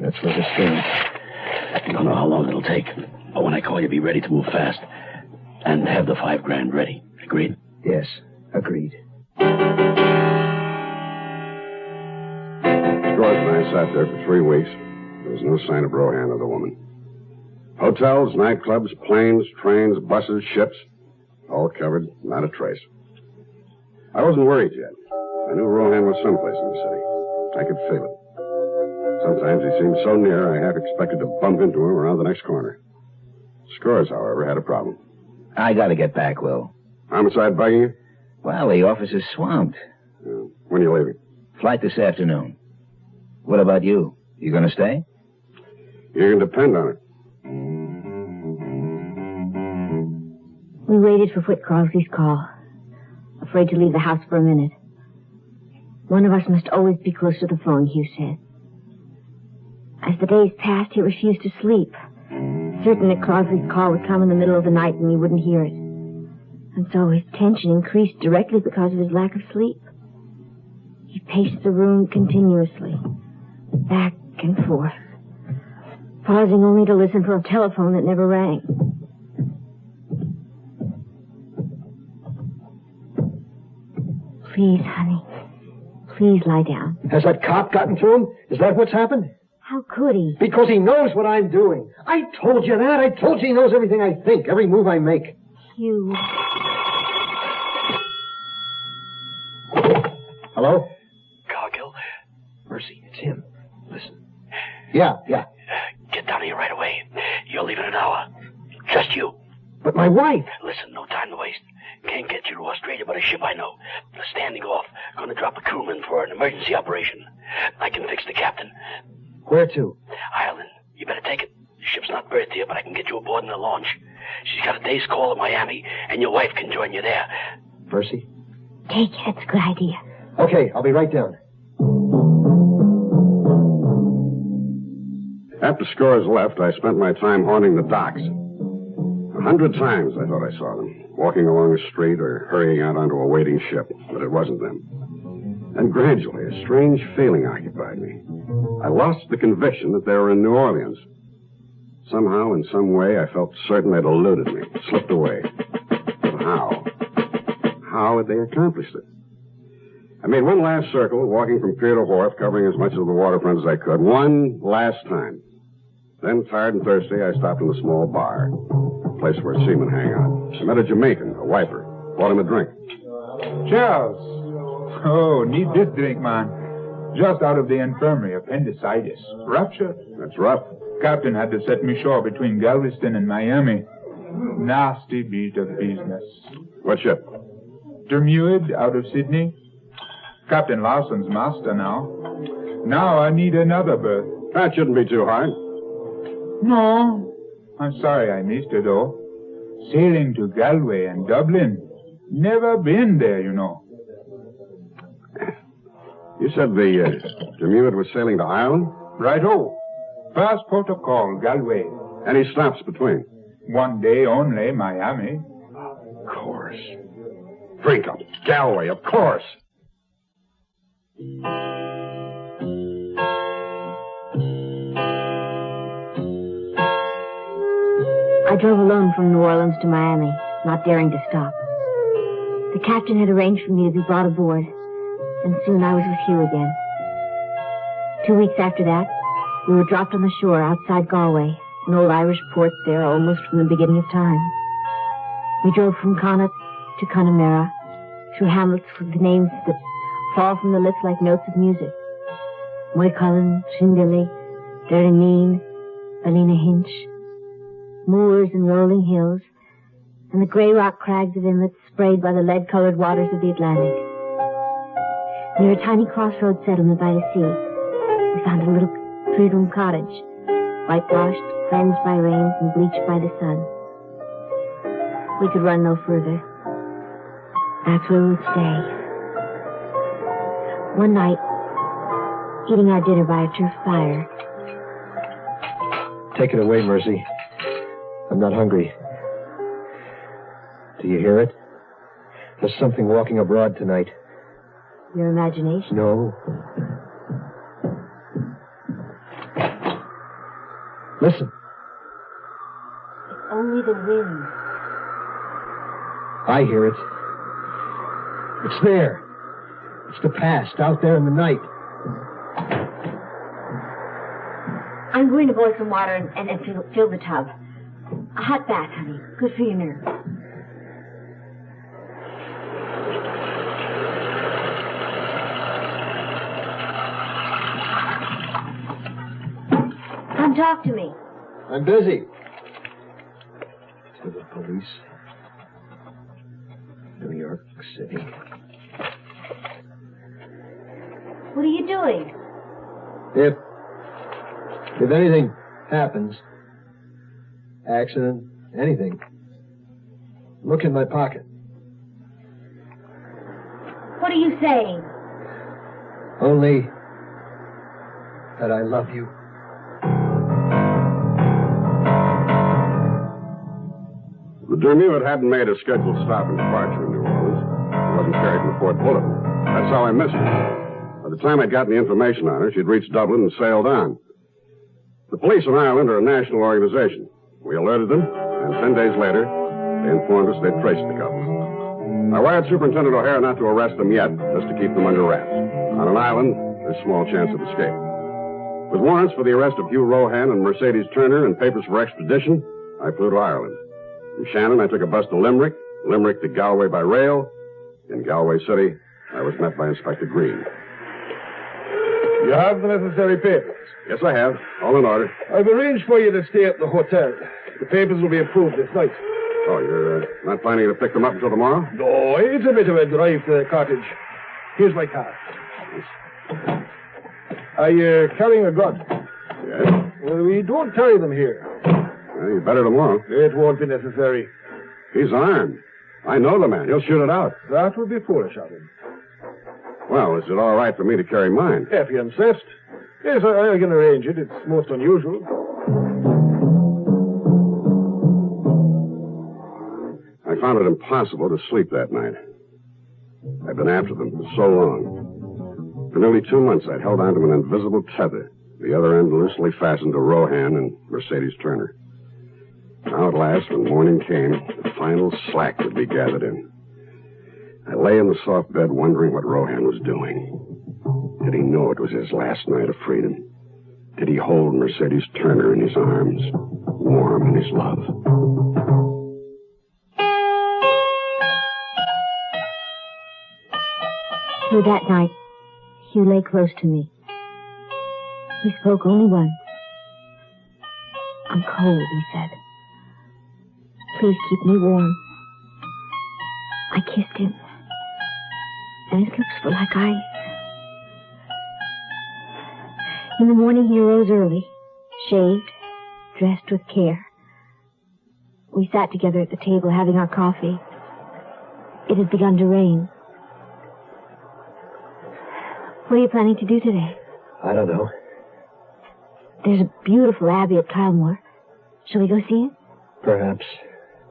That's where the stands. I don't know how long it'll take. But when I call you, be ready to move fast. And have the $5,000 ready. Agreed? Yes, agreed. Scores and I sat there for 3 weeks. There was no sign of Rohan or the woman. Hotels, nightclubs, planes, trains, buses, ships. All covered, not a trace. I wasn't worried yet. I knew Rohan was someplace in the city. I could feel it. Sometimes he seemed so near, I half expected to bump into him around the next corner. Scores, however, had a problem. I gotta get back, Will. Homicide bugging you? Well, the office is swamped. When are you leaving? Flight this afternoon. What about you? You gonna stay? You can depend on it. We waited for Whit Crossley's call, afraid to leave the house for a minute. One of us must always be close to the phone, Hugh said. As the days passed, he refused to sleep, certain that Crossley's call would come in the middle of the night and he wouldn't hear it. And so his tension increased directly because of his lack of sleep. He paced the room continuously, back and forth, pausing only to listen for a telephone that never rang. Please, honey, please lie down. Has that cop gotten to him? Is that what's happened? How could he? Because he knows what I'm doing. I told you that. I told you he knows everything I think, every move I make. Hugh. Hello? Cargill? Mercy, it's him. Listen. Yeah. Get down here right away. You're leaving in an hour. Just you. But my wife. Listen, no time to waste. Can't get you to Australia, but a ship I know. They're standing off. Gonna drop a crewman for an emergency operation. I can fix the captain. Where to? Ireland. You better take it. The ship's not berthed here, but I can get you aboard in the launch. She's got a day's call at Miami, and your wife can join you there. Percy? Take it. That's a good idea. Okay, I'll be right down. After Scores left, I spent my time haunting the docks. 100 times I thought I saw them, walking along the street or hurrying out onto a waiting ship, but it wasn't them. And gradually, a strange feeling occupied me. I lost the conviction that they were in New Orleans. Somehow, in some way, I felt certain they'd eluded me, slipped away. But how? How had they accomplished it? I made one last circle, walking from pier to wharf, covering as much of the waterfront as I could. One last time. Then, tired and thirsty, I stopped in a small bar, a place where seamen hang out. I met a Jamaican, a wiper. Bought him a drink. Charles. Oh, need this drink, man. Just out of the infirmary, appendicitis. Rupture? That's rough. Captain had to set me shore between Galveston and Miami. Nasty beat of business. What ship? Dermuid out of Sydney. Captain Lawson's master now. Now I need another berth. That shouldn't be too hard. No. I'm sorry I missed it, though. Sailing to Galway and Dublin. Never been there, you know. You said the Dermuid was sailing to Ireland? Right-o. First port of call, Galway. Any stops between? One day only, Miami. Of course. Drink up. Galway, of course. I drove alone from New Orleans to Miami, not daring to stop. The captain had arranged for me to be brought aboard, and soon I was with Hugh again. 2 weeks after that, we were dropped on the shore outside Galway, an old Irish port there almost from the beginning of time. We drove from Connaught to Connemara, through hamlets with the names that fall from the lips like notes of music. Moycullen, Schindele, Derryneen, Ballina Hinch, moors and rolling hills, and the gray rock crags of inlets sprayed by the lead-colored waters of the Atlantic. Near a tiny crossroads settlement by the sea, we found a little three-room cottage, whitewashed, cleansed by rains, and bleached by the sun. We could run no further. That's where we would stay. One night, eating our dinner by a turf fire. Take it away, Mercy. I'm not hungry. Do you hear it? There's something walking abroad tonight. Your imagination? No. Listen. It's only the wind. I hear it. It's there. It's the past, out there in the night. I'm going to boil some water and fill the tub. A hot bath, honey. Good for your nerves. Come talk to me. I'm busy. To the police. New York City. What are you doing? If anything happens, accident, anything, look in my pocket. What are you saying? Only that I love you. The Dermuid hadn't made a scheduled stop and departure in New Orleans. It wasn't carried in the Port Bulletin. That's how I missed her. By the time I'd gotten the information on her, she'd reached Dublin and sailed on. The police in Ireland are a national organization. We alerted them, and 10 days later, they informed us they'd traced the couple. I wired Superintendent O'Hara not to arrest them yet, just to keep them under wraps. On an island, there's small chance of escape. With warrants for the arrest of Hugh Rohan and Mercedes Turner and papers for extradition, I flew to Ireland. From Shannon, I took a bus to Limerick, Limerick to Galway by rail. In Galway City, I was met by Inspector Green. You have the necessary papers? Yes, I have. All in order. I've arranged for you to stay at the hotel. The papers will be approved this night. Oh, you're not planning to pick them up until tomorrow? No, it's a bit of a drive to the cottage. Here's my car. Are you carrying a gun? Yes. Well, we don't carry them here. Well, you better tomorrow. It won't be necessary. He's armed. I know the man. He'll shoot it out. That would be foolish of him. Well, is it all right for me to carry mine? If you insist. Yes, I can arrange it. It's most unusual. I found it impossible to sleep that night. I'd been after them for so long. For nearly 2 months, I'd held on to an invisible tether, the other end loosely fastened to Rohan and Mercedes Turner. Now, at last, when morning came, the final slack would be gathered in. I lay in the soft bed wondering what Rohan was doing. Did he know it was his last night of freedom? Did he hold Mercedes Turner in his arms, warm in his love? Through that night, Hugh lay close to me. He spoke only once. I'm cold, he said. Please keep me warm. I kissed him, and his lips were like ice. In the morning, he arose early, shaved, dressed with care. We sat together at the table having our coffee. It had begun to rain. What are you planning to do today? I don't know. There's a beautiful abbey at Kylemore. Shall we go see it? Perhaps.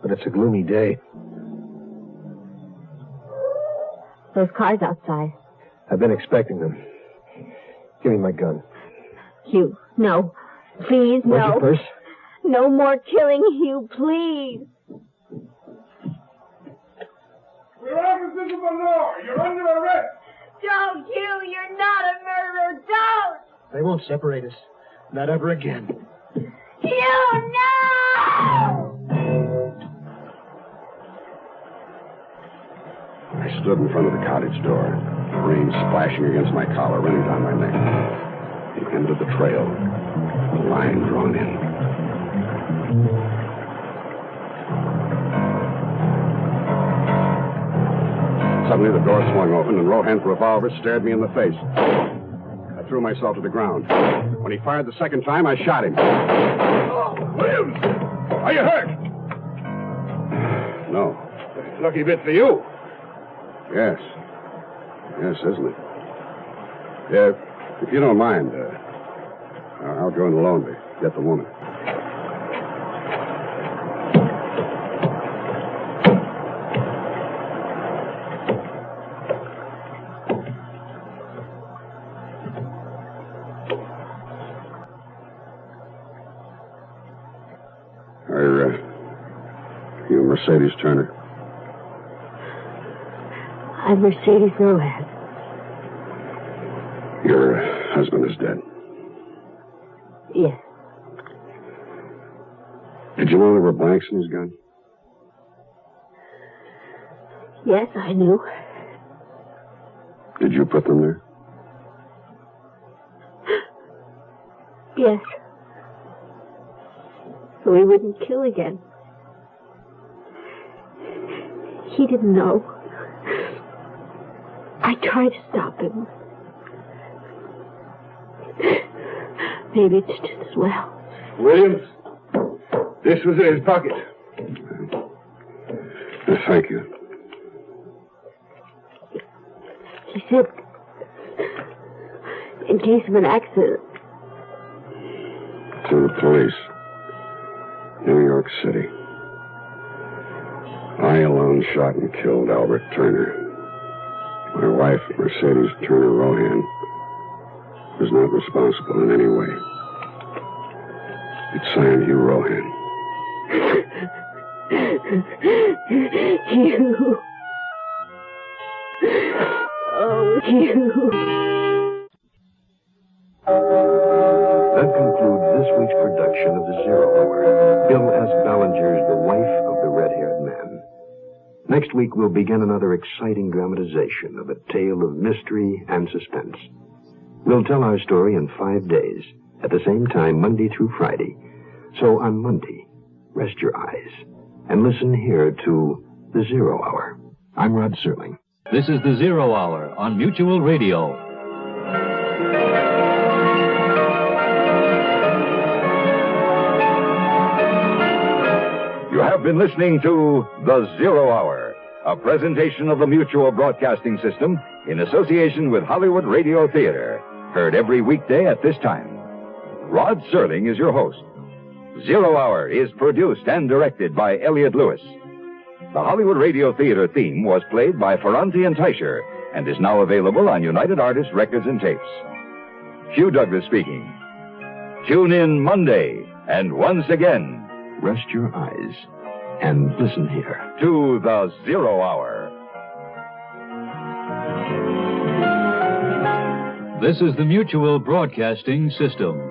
But it's a gloomy day. Those cars outside. I've been expecting them. Give me my gun. Hugh, no. Please, Where's no. your purse? No more killing, Hugh, please. We're officers of the law. You're under arrest. Don't, Hugh. You're not a murderer. Don't. They won't separate us. Not ever again. Hugh, no! I stood in front of the cottage door, rain splashing against my collar, running down my neck. The end of the trail, the line drawn in. Suddenly, the door swung open, and Rohan's revolver stared me in the face. I threw myself to the ground. When he fired the second time, I shot him. Williams! Are you hurt? No. Lucky bit for you. Yes. Yes, isn't it? Yeah, if you don't mind, I'll go in alone to get the woman. You Mercedes Turner? I'm Mercedes Rohan. Your husband is dead. Yes. Did you know there were blanks in his gun? Yes, I knew. Did you put them there? Yes. So he wouldn't kill again. He didn't know. I tried to stop him. Maybe it's just as well. Williams, this was in his pocket. Thank you. He said, in case of an accident. To the police. New York City. I alone shot and killed Albert Turner. My wife, Mercedes Turner Rohan, was not responsible in any way. It's signed Hugh Rohan. Hugh. Oh, Hugh. That concludes this week's production of The Zero Hour. Bill S. Ballinger's The Wife of the Red-Haired Man. Next week, we'll begin another exciting dramatization of a tale of mystery and suspense. We'll tell our story in 5 days, at the same time, Monday through Friday. So on Monday, rest your eyes and listen here to The Zero Hour. I'm Rod Serling. This is The Zero Hour on Mutual Radio. You have been listening to The Zero Hour, a presentation of the Mutual Broadcasting System in association with Hollywood Radio Theater. Heard every weekday at this time. Rod Serling is your host. Zero Hour is produced and directed by Elliott Lewis. The Hollywood Radio Theater theme was played by Ferranti and Teicher and is now available on United Artists Records and Tapes. Hugh Douglas speaking. Tune in Monday, and once again, rest your eyes and listen here to The Zero Hour. This is the Mutual Broadcasting System.